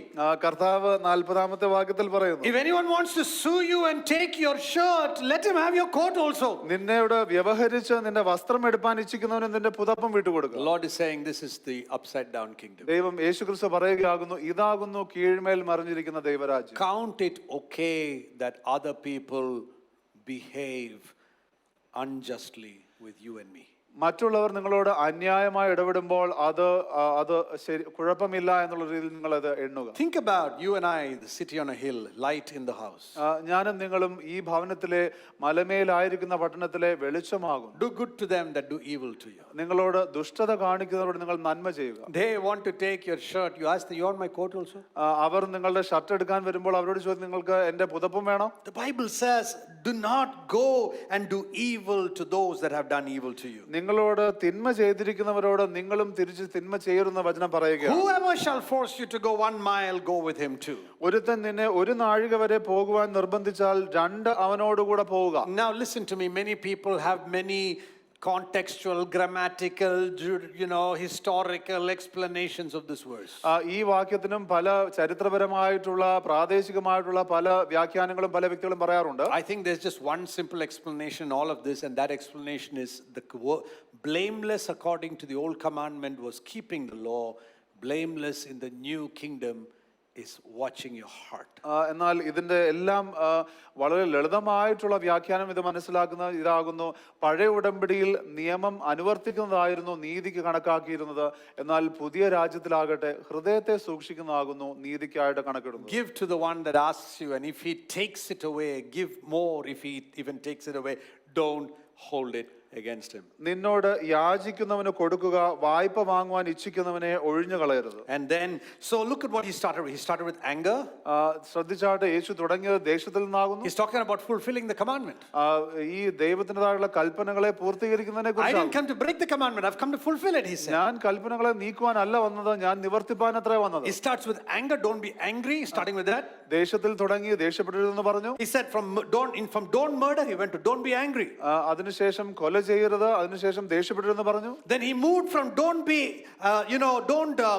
കർത്താവ് 40-ാമത്തെ വാക്യത്തിൽ പറയുന്നു, if anyone wants to sue you and take your shirt, let him have your coat also. നിന്നോട് വ്യവഹരിച്ച് നിന്റെ വസ്ത്രം എടുപ്പാൻ ഇച്ഛിക്കുന്നവന് നിന്റെ പുതപ്പും വിട്ടുകൊടുക്കുക. The Lord is saying this is the upside down kingdom. ദൈവം യേശുക്രിസ്തു പറയുകയാകുന്നു, ഇതാകുന്നു കീഴ്മേൽ മറിഞ്ഞിരിക്കുന്ന ദൈവരാജ്യം. Count it okay that other people behave unjustly with you and me. മറ്റുള്ളവർ നിങ്ങളോട് അന്യായമായി ഇടപെടുമ്പോൾ അത് ശരി, കുഴപ്പമില്ല എന്നുള്ള രീതിയിൽ നിങ്ങൾ അത് എണ്ണുക. Think about you and I, the city on a hill, light in the house. ഞാനും നിങ്ങളും ഈ ഭവനത്തിലെ മലമേലായിരിക്കുന്ന പട്ടണത്തിലെ വെളിച്ചമാകും. Do good to them that do evil to you. നിങ്ങളോട് ദുഷ്ടത കാണിക്കുന്നവരോട് നിങ്ങൾ നന്മ ചെയ്യുക. They want to take your shirt. You ask them, you want my coat also? അവർ നിങ്ങളുടെ ഷർട്ട് എടുക്കാൻ വരുമ്പോൾ അവരോട് ചോദിക്കും, നിങ്ങൾക്ക് എന്റെ പുതപ്പും വേണോ? The Bible says, do not go and do evil to those that have done evil to you. നിങ്ങളോട് തിന്മ ചെയ്തിരിക്കുന്നവരോട് നിങ്ങളും തിരിച്ച് തിന്മ ചെയ്യരുന്ന വചനം പറയുക. Whoever shall force you to go 1 mile, go with him too. ഒരുത്തൻ നിന്നെ ഒരു നാഴിക വരെ പോകുവാൻ നിർബന്ധിച്ചാൽ 2 അവനോടുകൂടെ പോവുക. Now listen to me, many people have many contextual, grammatical, historical explanations of this verse. ഈ വാക്യത്തിനും പല ചരിത്രപരമായിട്ടുള്ള പ്രാദേശികമായിട്ടുള്ള പല വ്യാഖ്യാനങ്ങളും പല വ്യക്തികളും പറയാറുണ്ട്. I think there's just one simple explanation in all of this, and that explanation is the blameless according to the old commandment was keeping the law. Blameless in the new kingdom is watching your heart. എന്നാൽ ഇതിന്റെ എല്ലാം വളരെ ലളിതമായിട്ടുള്ള വ്യാഖ്യാനം ഇത് മനസ്സിലാക്കുന്ന ഇതാകുന്നു, പഴയ ഉടമ്പടിയിൽ നിയമം അനുവർത്തിക്കുന്നതായിരുന്നു നീതിക്ക് കണക്കാക്കിയിരുന്നത്. എന്നാൽ പുതിയ രാജ്യത്തിലാകട്ടെ ഹൃദയത്തെ സൂക്ഷിക്കുന്നതാകുന്നു നീതിക്കായിട്ട് കണക്കിടുന്നത്. Give to the one that asks you, and if he takes it away, give more. If he even takes it away, don't hold it against him. നിന്നോട് യാചിക്കുന്നവന് കൊടുക്കുക, വായ്പ വാങ്ങുവാൻ ഇച്ഛിക്കുന്നവനെ ഒഴിഞ്ഞു കളയരുത്. And then, so look at what he started with. He started with anger. ശ്രദ്ധിച്ചാട്ട് യേശു തുടങ്ങിയത് ദേഷ്യത്തിൽ നിന്നാകുന്നു. He's talking about fulfilling the commandment. ഈ ദൈവത്തിൻ്റെതായുള്ള കൽപ്പനകളെ പൂർത്തീകരിക്കുന്നതിനെ I didn't കുറിച്ച്, come to break the commandment, I've come to fulfill it, he said. ഞാൻ കൽപ്പനകളെ നീക്കുവാനല്ല വന്നത്, ഞാൻ നിവർത്തിപ്പാൻ അത്രേ വന്നത്. He starts with anger, don't be angry, starting with that. ദേഷ്യത്തിൽ തുടങ്ങി ദേഷ്യപ്പെടരുതെന്ന് പറഞ്ഞു. He said from don't murder, he went to don't be angry. അതിനുശേഷം കൊല ചെയ്യരുത്, അതിനുശേഷം ദേഷ്യപ്പെടരുതെന്ന് പറഞ്ഞു. Then he moved from don't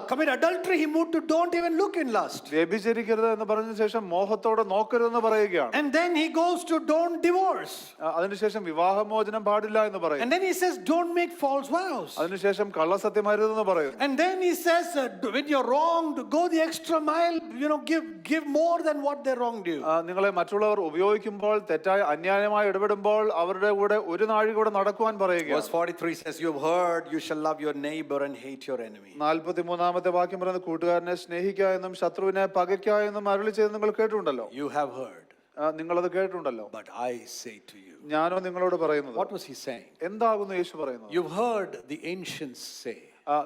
commit adultery, he moved to don't even look in lust. വ്യഭിചരിക്കരുത് എന്ന് പറഞ്ഞ ശേഷം മോഹത്തോടെ നോക്കരുതെന്ന് പറയുകയാണ്. And then he goes to don't divorce. അതിനുശേഷം വിവാഹമോചനം പാടില്ല എന്ന് പറയും. And then he says don't make false vows. അതിനുശേഷം കള്ളസത്യമരുതെന്ന് പറയും. And then he says when you're wronged, go the extra mile, give more than what they wronged you. നിങ്ങളെ മറ്റുള്ളവർ ഉപയോഗിക്കുമ്പോൾ, തെറ്റായ അന്യായമായി ഇടപെടുമ്പോൾ അവരുടെ കൂടെ ഒരു നാഴിക കൂടെ നടക്കുവാൻ പറയുക. Verse 43 says, you've heard, you shall love your neighbor and hate your enemy. 43-ാമത്തെ വാക്യം പറയുന്നത്, കൂട്ടുകാരനെ സ്നേഹിക്കുക എന്നും ശത്രുവിനെ പകയ്ക്കുക എന്നും അരുളി ചെയ്ത് നിങ്ങൾ കേട്ടിട്ടുണ്ടല്ലോ. You have heard. നിങ്ങളത് കേട്ടിട്ടുണ്ടല്ലോ. But I say to you. ഞാനോ നിങ്ങളോട് പറയുന്നത്. What was he saying? എന്താകുന്നു യേശു പറയുന്നത്? You've heard the ancients say.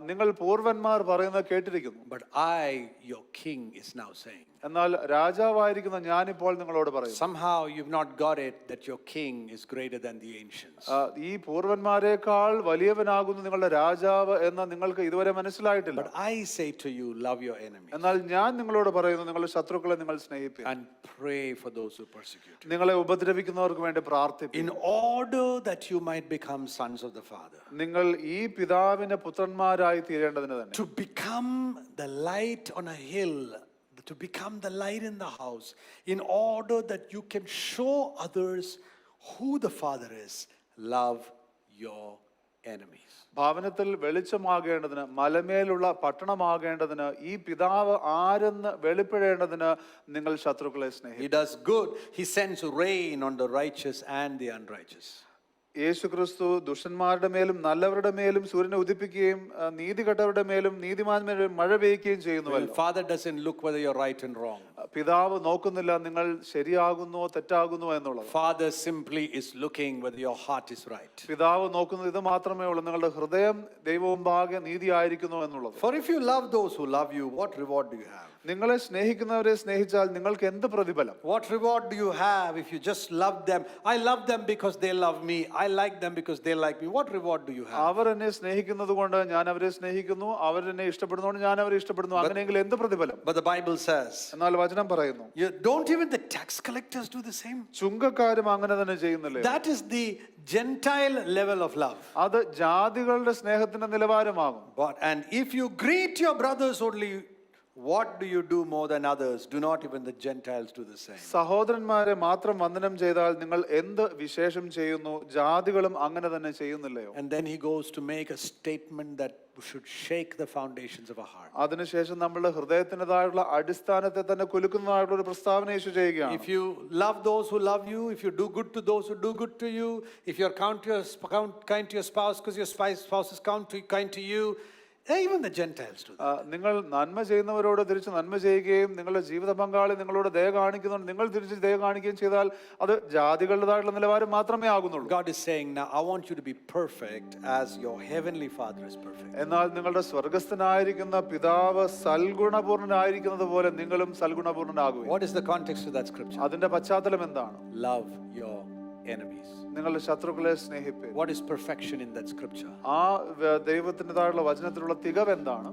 നിങ്ങൾ പൂർവന്മാർ പറയുന്നത് കേട്ടിരിക്കുന്നു. But I, your king, is now saying. എന്നാൽ രാജാവായിരിക്കുന്ന ഞാനിപ്പോൾ നിങ്ങളോട് പറയും. Somehow you've not got it that your king is greater than the ancients. ഈ പൂർവന്മാരെക്കാൾ വലിയവനാകുന്നു നിങ്ങളുടെ രാജാവ് എന്ന് നിങ്ങൾക്ക് ഇതുവരെ മനസ്സിലായിട്ടില്ല. But I say to you, love your enemies. എന്നാൽ ഞാൻ നിങ്ങളോട് പറയുന്നു, നിങ്ങളുടെ ശത്രുക്കളെ നിങ്ങൾ സ്നേഹിപ്പിക്കുക. And pray for those who persecute you. നിങ്ങളെ ഉപദ്രവിക്കുന്നവർക്ക് വേണ്ടി പ്രാർത്ഥിക്കുക. In order that you might become sons of the Father. നിങ്ങൾ ഈ പിതാവിന്റെ പുത്രന്മാരായി തീരേണ്ടതിന് തന്നെ. To become the light on a hill, to become the light in the house, in order that you can show others who the Father is. Love your enemies. ഭവനത്തിൽ വെളിച്ചമാകേണ്ടതിന്, മലമേലുള്ള പട്ടണമാകേണ്ടതിന്, ഈ പിതാവ് ആരെന്ന് വെളിപ്പെടേണ്ടതിന് നിങ്ങൾ ശത്രുക്കളെ സ്നേഹിക്കുക. He does good. He sends rain on the righteous and the unrighteous. യേശുക്രിസ്തു ദുഷ്ടന്മാരുടെ മേലും നല്ലവരുടെ മേലും സൂര്യനെ ഉദിപ്പിക്കുകയും നീതികെട്ടവരുടെ മേലും നീതിമാന്മാരുടെ മഴ പെയ്യുകയും ചെയ്യുന്നുവല്ലോ. Father doesn't look whether you're right and wrong. പിതാവ് നോക്കുന്നില്ല നിങ്ങൾ ശരിയാകുന്നോ തെറ്റാകുന്നോ എന്നുള്ളത്. Father simply is looking whether your heart is right. പിതാവ് നോക്കുന്നത് ഇത് മാത്രമേ ഉള്ളൂ, നിങ്ങളുടെ ഹൃദയം ദൈവമുമ്പാകെ നീതിയായിരിക്കുന്നു എന്നുള്ളത്. For if you love those who love you, what reward do you have? നിങ്ങളെ സ്നേഹിക്കുന്നവരെ സ്നേഹിച്ചാൽ നിങ്ങൾക്ക് എന്ത് പ്രതിഫലം? What reward do you have if you just love them? I love them because they love me. I like them because they like me. What reward do you have? അവർ എന്നെ സ്നേഹിക്കുന്നത് കൊണ്ട് ഞാൻ അവരെ സ്നേഹിക്കുന്നു, അവർ എന്നെ ഇഷ്ടപ്പെടുന്നതുകൊണ്ട് ഞാൻ അവരെ ഇഷ്ടപ്പെടുന്നു. അങ്ങനെയെങ്കിൽ എന്ത് പ്രതിഫലം? But the Bible says, എന്നാൽ വചനം പറയുന്നു, don't even the tax collectors do the same? ചുങ്കക്കാരും അങ്ങനെ തന്നെ ചെയ്യുന്നില്ലേ? That is the Gentile level of love. അത് ജാതികളുടെ സ്നേഹത്തിന്റെ നിലവാരമാകും. And if you greet your brothers only, what do you do more than others? Do not even the Gentiles do the same? സഹോദരന്മാരെ മാത്രം വന്ദനം ചെയ്താൽ നിങ്ങൾ എന്ത് വിശേഷം ചെയ്യുന്നു? ജാതികളും അങ്ങനെ തന്നെ ചെയ്യുന്നില്ലയോ? And then he goes to make a statement that should shake the foundations of our heart. അതിനുശേഷം നമ്മളുടെ ഹൃദയത്തിൻ്റെതായുള്ള അടിസ്ഥാനത്തെ തന്നെ കുലുക്കുന്നതായിട്ടുള്ള ഒരു പ്രസ്താവന യേശു ചെയ്യുകയാണ്. If you love those who love you, if you do good to those who do good to you, if you're kind to your spouse because your spouse is kind to you, even the Gentiles do that. നിങ്ങൾ നന്മ ചെയ്യുന്നവരോട് തിരിച്ച് നന്മ ചെയ്യുകയും നിങ്ങളുടെ ജീവിത പങ്കാളി നിങ്ങളോട് ദയ കാണിക്കുന്നുണ്ട് നിങ്ങൾ തിരിച്ച് ദയ കാണിക്കുകയും ചെയ്താൽ അത് ജാതികളുടേതായിട്ടുള്ള നിലവാരം മാത്രമേ ആകുന്നുള്ളൂ. God is saying, now I want you to be perfect as your heavenly Father is perfect. എന്നാൽ നിങ്ങളുടെ സ്വർഗ്ഗസ്ഥനായിരിക്കുന്ന പിതാവ് സൽഗുണപൂർണ്ണനായിരിക്കുന്നത് പോലെ നിങ്ങളും സൽഗുണപൂർണ്ണനാകുക. What is the context of that scripture? അതിന്റെ പശ്ചാത്തലം എന്താണ്? Love your enemies. നിങ്ങളുടെ ശത്രുക്കളെ സ്നേഹിപ്പീൻ. What is perfection in that scripture? ആ ദൈവത്തിൻ്റെതായുള്ള വചനത്തിലുള്ള തികവ് എന്താണ്?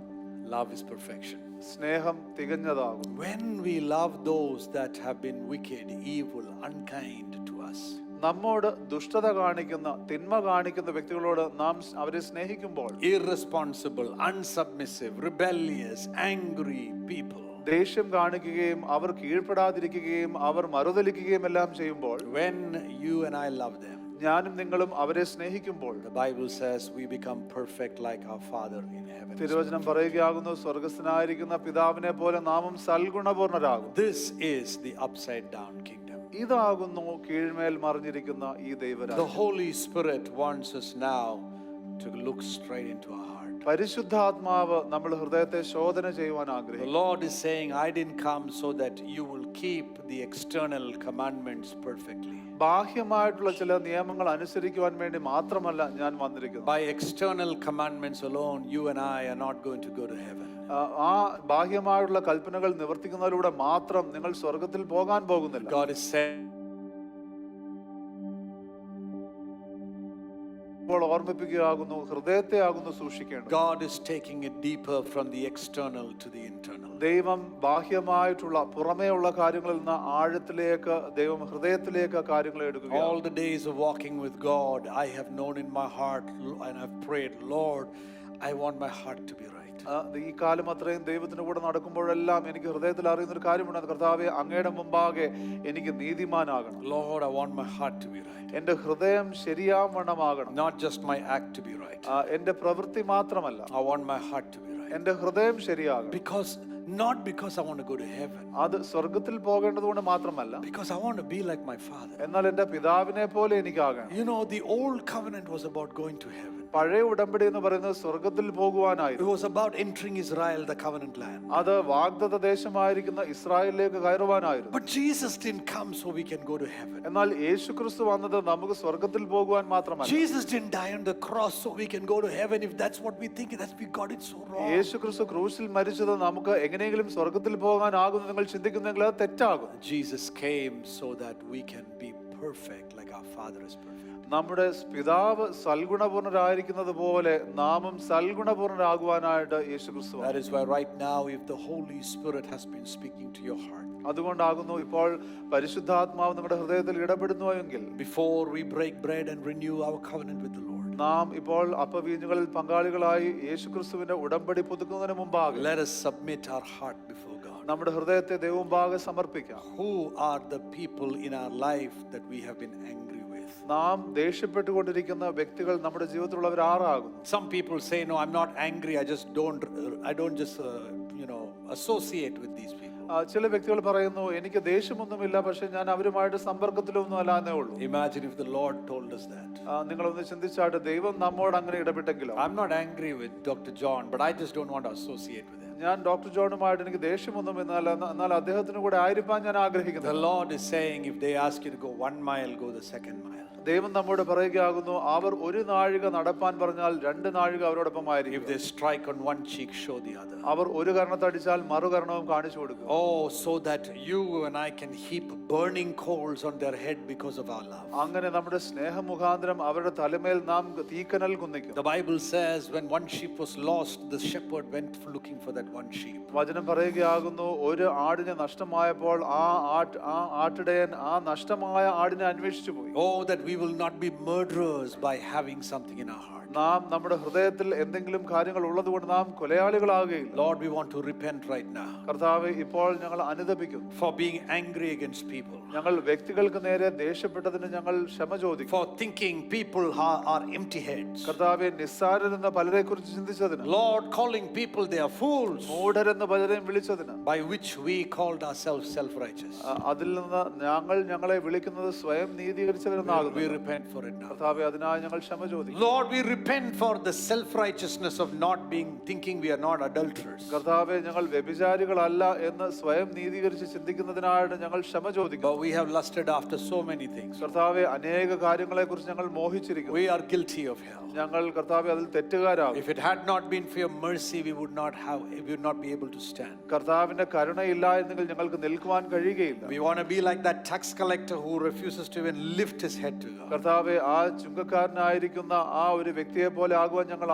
Love is perfection. സ്നേഹം തികഞ്ഞതാകും. When we love those that have been wicked, evil, unkind to us, നമ്മോട് ദുഷ്ടത കാണിക്കുന്ന തിന്മ കാണിക്കുന്ന വ്യക്തികളോട് നാം അവരെ സ്നേഹിക്കുമ്പോൾ, irresponsible, unsubmissive, rebellious, angry people, ദേഷ്യം കാണിക്കുകയും അവർ കീഴ്പ്പെടാതിരിക്കുകയും അവർ മറുതലിക്കുകയും എല്ലാം ചെയ്യുമ്പോൾ, when you and I love them, ഞാനും നിങ്ങളും അവരെ സ്നേഹിക്കുമ്പോൾ, the Bible says we become perfect like our Father in heaven. തിരുവചനം പറയുകയാകുന്നു, സ്വർഗ്ഗസ്ഥനായിരിക്കുന്ന പിതാവിനെ പോലെ നാമും സൽഗുണപൂർണ്ണരാകും. This is the upside down kingdom. ഇതാകുന്നു കീഴ്മേൽ മറിഞ്ഞിരിക്കുന്ന ഈ The ദൈവരാജ്യം. Holy Spirit wants us now to look straight into our heart. പരിശുദ്ധാത്മാവ് നമ്മുടെ ഹൃദയത്തെ ശോധന ചെയ്യുവാൻ The ആഗ്രഹിക്കുന്നു. Lord is saying, I didn't come so that you will keep the external commandments perfectly. ബാഹ്യമായിട്ടുള്ള ചില നിയമങ്ങൾ അനുസരിക്കുവാൻ വേണ്ടി മാത്രമല്ല ഞാൻ വന്നിരിക്കുന്നത്. By external commandments alone, you and I are not going to go to heaven. ആ ബാഹ്യമായിട്ടുള്ള കൽപ്പനകൾ നിവർത്തിക്കുന്നതിലൂടെ മാത്രം നിങ്ങൾ സ്വർഗത്തിൽ പോകാൻ പോകുന്നില്ല. God is saying, ഓർമ്മിപ്പിക്കുകയാകുന്നു, ഹൃദയത്തെ ആകുന്നു സൂക്ഷിക്കേണ്ടത്. God is taking it deeper from the external to the internal. ദൈവം ബാഹ്യമായിട്ടുള്ള പുറമേയുള്ള കാര്യങ്ങളിൽ നിന്ന് ആഴത്തിലേക്ക് ദൈവം ഹൃദയത്തിലേക്ക് കാര്യങ്ങൾ എടുക്കുക. All the days of walking with God, I have known in my heart and I've prayed, Lord, I want my heart to be right. ഈ കാലം അത്രയും ദൈവത്തിന്റെ കൂടെ നടക്കുമ്പോഴെല്ലാം എനിക്ക് ഹൃദയത്തിൽ അറിയുന്ന ഒരു കാര്യമുണ്ട്, കർത്താവേ, അങ്ങയുടെ മുമ്പാകെ എനിക്ക് നീതിമാനാകണം. Lord, I want my heart to be right. എന്റെ ഹൃദയം ശരിയാവണ്ണമാകണം. Not just my act to be right. എന്റെ പ്രവൃത്തി മാത്രമല്ല, I want my heart to be right. എന്റെ ഹൃദയം ശരിയാകണം. Not because I want to go to heaven. അത് സ്വർഗത്തിൽ പോകേണ്ടതുകൊണ്ട് മാത്രമല്ല, Because I want to be like my Father. എന്നാൽ എന്റെ പിതാവിനെ പോലെ എനിക്കാകണം. You know, the old covenant was about going to heaven. പഴയ ഉടമ്പടി എന്ന് പറയുന്നത് സ്വർഗത്തിൽ It പോകുവാനായിരുന്നു. was about entering Israel, the covenant land. അത് വാഗ്ദത്ത ദേശമായിരിക്കുന്ന ഇസ്രായേലിലേക്ക് കയറുവാനായിരുന്നു. But Jesus didn't come so we can go to heaven. എന്നാൽ യേശുക്രിസ്തു വന്നത് നമുക്ക് സ്വർഗത്തിൽ പോകുവാൻ മാത്രമല്ല. Jesus didn't die on the cross so we can go to heaven. If that's what we think, we got it so wrong. യേശുക്രിസ്തു ക്രൂശിൽ മരിച്ചത് നമുക്ക് എങ്ങനെയെങ്കിലും സ്വർഗത്തിൽ പോകാനാകുന്നു നിങ്ങൾ ചിന്തിക്കുന്നെങ്കിൽ അത് തെറ്റാകും. Jesus came so that we can be perfect like our Father is perfect. നമ്മുടെ പിതാവ് സൽഗുണപൂർണ്ണരായിരിക്കുന്നത് പോലെ നാമും സൽഗുണപൂർണ്ണരാകുവാനായിട്ട് യേശുക്രിസ്തു. That is why right now, if the Holy Spirit has been speaking to your heart, അതുകൊണ്ടാകുന്നു ഇപ്പോൾ പരിശുദ്ധാത്മാവ് നമ്മുടെ ഹൃദയത്തിൽ ഇടപെടുന്നുവെങ്കിൽ, before we break bread and renew our covenant with the Lord, നാം ഇപ്പോൾ അപ്പവീഞ്ഞുകളിൽ പങ്കാളികളായി യേശുക്രിസ്തുവിന്റെ ഉടമ്പടി പുതുക്കുന്നതിന് മുമ്പാകെ let us submit our heart before God. നമ്മുടെ ഹൃദയത്തെ ദൈവമുമ്പാകെ സമർപ്പിക്കാം. Who are the people in our life that we have been angry with? നാം ദേഷ്യപ്പെട്ടുകൊണ്ടിരിക്കുന്ന വ്യക്തികൾ നമ്മുടെ ജീവിതത്തിലുള്ളവർ ആരാകുന്നു? Some people say, no, I'm not angry, I don't just associate with these people. ചില വ്യക്തികൾ പറയുന്നു എനിക്ക് ദേഷ്യമൊന്നുമില്ല, പക്ഷെ ഞാൻ അവരുമായിട്ട് സമ്പർക്കത്തിലൊന്നും അല്ല എന്നേ ഉള്ളൂ. Imagine if the Lord told us that. നിങ്ങളൊന്ന് ചിന്തിച്ചാട്ട് ദൈവം നമ്മോട് അങ്ങനെ ഇടപെട്ടെങ്കിലോ. I'm not angry with Dr. John, but I just don't want to associate with him. ഞാൻ ഡോക്ടർ ജോണുമായിട്ട് എനിക്ക് ദേഷ്യമൊന്നും എന്നാൽ അദ്ദേഹത്തിന് കൂടെ ആയിരിക്കാൻ ഞാൻ ആഗ്രഹിക്കുന്നു. The Lord is saying, if they ask you to go 1 mile, go the 2nd mile. ദൈവം നമ്മോട് പറയുകയാകുന്നു, അവർ 1 നാഴിക നടപ്പാൻ പറഞ്ഞാൽ 2 നാഴിക അവരോടൊപ്പം ആയിരിക്കും. If they strike on one cheek, show the other. അവർ ഒരു കർണത്തടിച്ചാൽ മറുകർണവും കാണിച്ചു കൊടുക്കും. Oh, so that you and I can heap burning coals on their head because of our love. അങ്ങനെ നമ്മുടെ സ്നേഹം മുഖാന്തരം അവരുടെ തലമേൽ നാം തീക്കനൽ കുന്നിക്കും. The Bible says when one sheep was lost, the shepherd went looking for that one sheep. വചനം പറയുകയാകുന്നു, ഒരു ആടിനെ നഷ്ടമായപ്പോൾ ആ ആട്ടിടയൻ ആ നഷ്ടമായ ആടിനെ അന്വേഷിച്ചു പോയി. Oh, that we will not be murderers by having something in our heart. നാം നമ്മുടെ ഹൃദയത്തിൽ എന്തെങ്കിലും കാര്യങ്ങൾ ഉള്ളതുകൊണ്ട് നാം കൊലയാളികളാകുകയില്ല. Lord, we want to repent right now. കർത്താവേ, ഇപ്പോൾ ഞങ്ങൾ അനുതപിക്കുന്നു. For being angry against people. ഞങ്ങൾ വ്യക്തികൾക്ക് നേരെ ദേഷ്യപ്പെട്ടതിന് ഞങ്ങൾ ക്ഷമ ചോദിക്കുന്നു. For thinking people are empty heads. കർത്താവേ, നിസ്സാരരെന്ന പലരെ കുറിച്ച് ചിന്തിച്ചതിന്. Lord, calling people they are fools. മൂഢരെന്ന് പലരെയും വിളിച്ചതിന്. By which we called ourselves self-righteous. അതിൽ നിന്ന് ഞങ്ങളെ വിളിക്കുന്നത് സ്വയം നീതീകരിച്ചവരെന്നാകുന്നു. We repent for it now. കർത്താവേ, അതിനായി ഞങ്ങൾ ക്ഷമ ചോദിക്കുന്നു. Lord, we repent for the self-righteousness of not thinking we are not adulterers. കർത്താവേ, ഞങ്ങൾ വ്യഭിചാരികളല്ല എന്ന് സ്വയം നീതീകരിച്ച് ചിന്തിക്കുന്നതിനായിട്ട് ഞങ്ങൾ ക്ഷമ ചോദിക്കുന്നു. But we have lusted after so many things. കർത്താവേ, അനേക കാര്യങ്ങളെക്കുറിച്ച് ഞങ്ങൾ മോഹിച്ചിരിക്കുന്നു. We are guilty of hell. ഞങ്ങൾ കർത്താവേ അതിൽ തെറ്റുകാരാകും. If it had not been for your mercy, we would not be able to stand. കർത്താവിന്റെ കരുണയില്ലായിരുന്നെങ്കിൽ ഞങ്ങൾക്ക് നിൽക്കുവാൻ കഴിയുകയില്ല. We want to be like that tax collector who refuses to even lift his head to God. കർത്താവേ, ആ ചുങ്കക്കാരനായിരിക്കുന്ന ആ ഒരു വ്യക്തിയെ പോലെ ആകുവാൻ ഞങ്ങൾ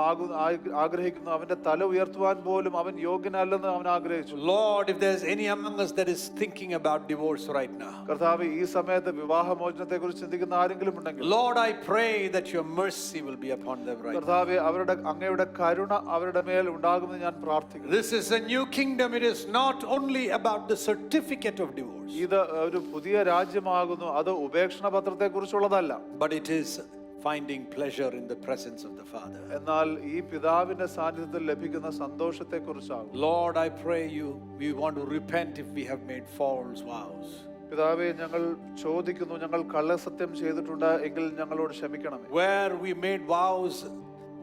ആഗ്രഹിക്കുന്നു. അവന്റെ തല ഉയർത്തുവാൻ പോലും അവൻ യോഗ്യനല്ലെന്ന് അവൻ ആഗ്രഹിച്ചു. Lord, if there's any among us that is thinking about divorce right now, കർത്താവേ, ഈ സമയത്ത് വിവാഹമോചനത്തെ കുറിച്ച് ചിന്തിക്കുന്ന ആരെങ്കിലും ഉണ്ടെങ്കിൽ, Lord, I pray that your mercy will be upon them right now. കർത്താവേ, അങ്ങയുടെ കരുണ അവരുടെ മേൽ ഉണ്ടാകുമെന്ന് ഞാൻ പ്രാർത്ഥിക്കുന്നു. This is a new kingdom. It is not only about the certificate of divorce, ഇത് ഒരു പുതിയ രാജ്യമാകുന്നു. അത് ഉപേക്ഷണ പത്രത്തെ കുറിച്ചുള്ളതല്ല, but it is finding pleasure in the presence of the Father. എന്നാൽ ഈ പിതാവിന്റെ സാന്നിധ്യത്തിൽ ലഭിക്കുന്ന സന്തോഷത്തെ കുറിച്ചാകും. Lord, I pray you, we want to repent if we have made false vows. പിതാവേ, ഞങ്ങൾ ചോദിക്കുന്നു, ഞങ്ങൾ കള്ളസത്യം ചെയ്തിട്ടുണ്ട് എങ്കിൽ ഞങ്ങളോട് ക്ഷമിക്കണമേ. Where we made vows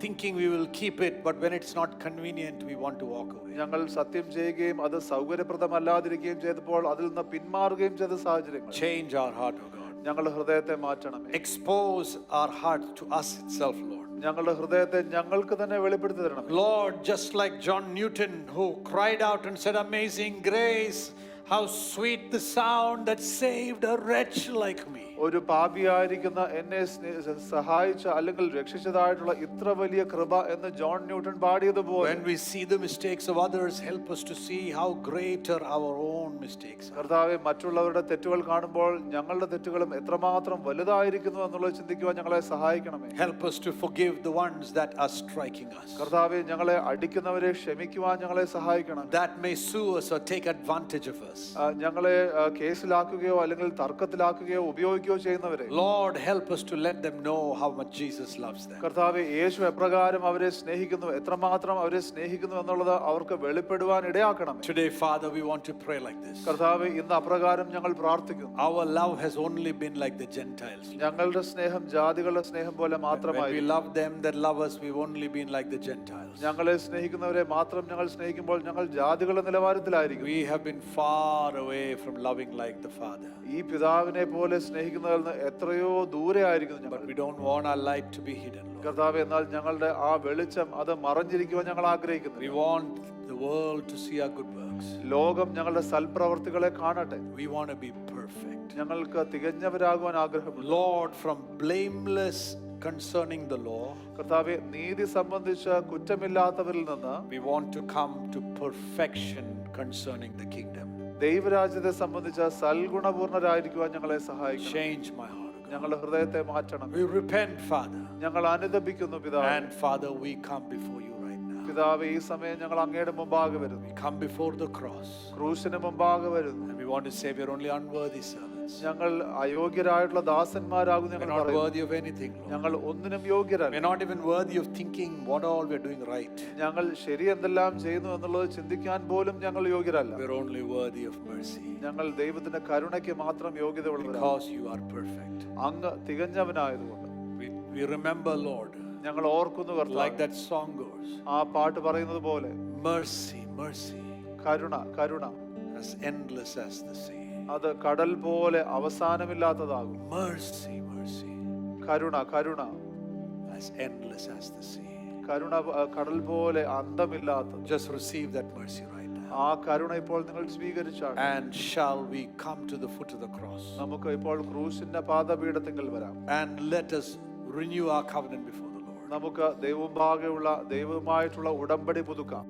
thinking we will keep it, but when it's not convenient, we want to walk away. ഞങ്ങൾ സത്യം ചെയ്യുകയും അത് സൗകര്യപ്രദമല്ലാതിരിക്കുകയും ചെയ്തപ്പോൾ അതിൽ നിന്ന് പിന്മാറുകയും ചെയ്ത സാഹചര്യങ്ങൾ. Change our heart, O God. ഞങ്ങളുടെ ഹൃദയത്തെ മാറ്റണമേ. Expose our heart to us itself, Lord. ഞങ്ങളുടെ ഹൃദയത്തെ ഞങ്ങൾക്ക് തന്നെ വെളിപ്പെടുത്തി തരണം. Lord, just like John Newton who cried out and said, "Amazing grace, how sweet the sound that saved a wretch like me." ഒരു പാപിയായിരിക്കുന്ന എന്നെ സഹായിച്ച അല്ലെങ്കിൽ രക്ഷിച്ചതായിട്ടുള്ള ഇത്ര വലിയ കൃപ എന്ന് ജോൺ ന്യൂട്ടൺ പാടിയതുപോലെ, When we see the mistakes of others, help us to see how greater our own mistakes are. കർത്താവേ, മറ്റുള്ളവരുടെ തെറ്റുകൾ കാണുമ്പോൾ ഞങ്ങളുടെ തെറ്റുകളും എത്രമാത്രം വലുതായിരിക്കുന്നു എന്നുള്ളത് ചിന്തിക്കുവാൻ ഞങ്ങളെ സഹായിക്കണമേ. Help us to forgive the ones that are striking us, കർത്താവേ, ഞങ്ങളെ അടിക്കുന്നവരെ ക്ഷമിക്കുവാൻ ഞങ്ങളെ സഹായിക്കണം. that may sue us or take advantage of us. ഞങ്ങളെ കേസിലാക്കുകയോ അല്ലെങ്കിൽ തർക്കത്തിലാക്കുകയോ ഉപയോഗിക്കുകയോ ചെയ്യുന്നവരെ, Lord, help us to let them know how much Jesus loves them. കർത്താവേ, യേശു എപ്രകാരം അവരെ സ്നേഹിക്കുന്നു, എത്രമാത്രം അവരെ സ്നേഹിക്കുന്നു എന്നുള്ളത് അവർക്ക് വെളിപ്പെടുവാൻ ഇടയാക്കണം. Today, Father, we want to pray like this. കർത്താവേ, ഇന്ന് അപ്രകാരം ഞങ്ങൾ പ്രാർത്ഥിക്കുന്നു. Our love has only been like the Gentiles. ഞങ്ങളുടെ സ്നേഹം ജാതികളുടെ സ്നേഹം പോലെ When മാത്രമായി. we love them that love us, we've only been like the Gentiles. ഞങ്ങളെ സ്നേഹിക്കുന്നവരെ മാത്രം ഞങ്ങൾ സ്നേഹിക്കുമ്പോൾ ഞങ്ങൾ ജാതികളുടെ നിലവാരത്തിലായിരിക്കും. We have been far away from loving like the Father. ഈ പിതാവിനെ പോലെ സ്നേഹിക്കുന്നതിൽ നിന്ന് എത്രയോ ദൂരെ ആയിരിക്കുന്നു ഞങ്ങൾ. But we don't want our light to be hidden, Lord. കർത്താവേ, എന്നാൽ ഞങ്ങളുടെ ആ വെളിച്ചം അത് മറഞ്ഞിരിക്കുവാൻ ഞങ്ങൾ ആഗ്രഹിക്കുന്നു. We want the world to see our good works. ലോകം ഞങ്ങളുടെ സൽപ്രവർത്തികളെ കാണട്ടെ. We want to be perfect. ഞങ്ങൾക്ക് തികഞ്ഞവരാകുവാൻ ആഗ്രഹമുണ്ട്. Lord, from blameless concerning the law, കർത്താവേ, നീതി സംബന്ധിച്ച് കുറ്റമില്ലാത്തവരിൽ നിന്ന് we want to come to perfection concerning the kingdom. ദൈവരാജ്യത്തെ സംബന്ധിച്ച് സൽഗുണപൂർണരായിരിക്കുവാൻ ഞങ്ങളെ സഹായിക്കണം. Change my heart, God. ഞങ്ങളുടെ ഹൃദയത്തെ മാറ്റണം. We repent, Father. ഞങ്ങൾ അനുതപിക്കുന്നു പിതാവേ. And Father, we come before you right now. പിതാവേ, ഈ സമയം ഞങ്ങൾ അങ്ങയുടെ മുമ്പാകെ വരുന്നു. We come before the cross. ക്രൂശിന് മുമ്പാകെ വരുന്നു. And we want to say we're only unworthy servants. servants. ഞങ്ങൾ അയോഗ്യരായിട്ടുള്ള ദാസന്മാരാകുന്നു We're ഞങ്ങൾ not പറയുന്നു. worthy of anything, Lord. ഞങ്ങൾ ഒന്നിനും യോഗ്യരല്ല. We're not even worthy of thinking what all we're doing right. ഞങ്ങൾ ശരി എന്തെല്ലാം ചെയ്യുന്നു എന്നുള്ളത് ചിന്തിക്കാൻ പോലും ഞങ്ങൾ യോഗ്യരല്ല. We're only worthy of mercy. ഞങ്ങൾ ദൈവത്തിന്റെ കരുണയ്ക്ക് മാത്രം യോഗ്യതയുള്ളവരാണ്. Because you are perfect. അങ്ങ് തികഞ്ഞവനായതുകൊണ്ട് We remember, Lord, ഞങ്ങൾ ഓർക്കുന്നു like കർത്താവേ, that song goes, ആ പാട്ട് പറയുന്നത് പോലെ mercy, mercy, Karuna Karuna as endless as the sea. അത് കടൽ പോലെ അവസാനമില്ലാത്തതാകും. Mercy, mercy, Karuna Karuna as endless as the sea. കരുണ കടൽ പോലെ അന്തമില്ലാത്തത്. Just receive that mercy right now. ആ കരുണ ഇപ്പോൾ നിങ്ങൾ സ്വീകരിച്ചാണ്. And shall we come to the foot of the cross നമുക്ക് ഇപ്പോൾ ക്രൂശിന്റെ പാദപീഠത്തിങ്കൽ വരാം. and let us renew our covenant before the Lord. നമുക്ക് ദൈവമുമ്പാകെയുള്ള ദൈവവുമായിട്ടുള്ള ഉടമ്പടി പുതുക്കാം.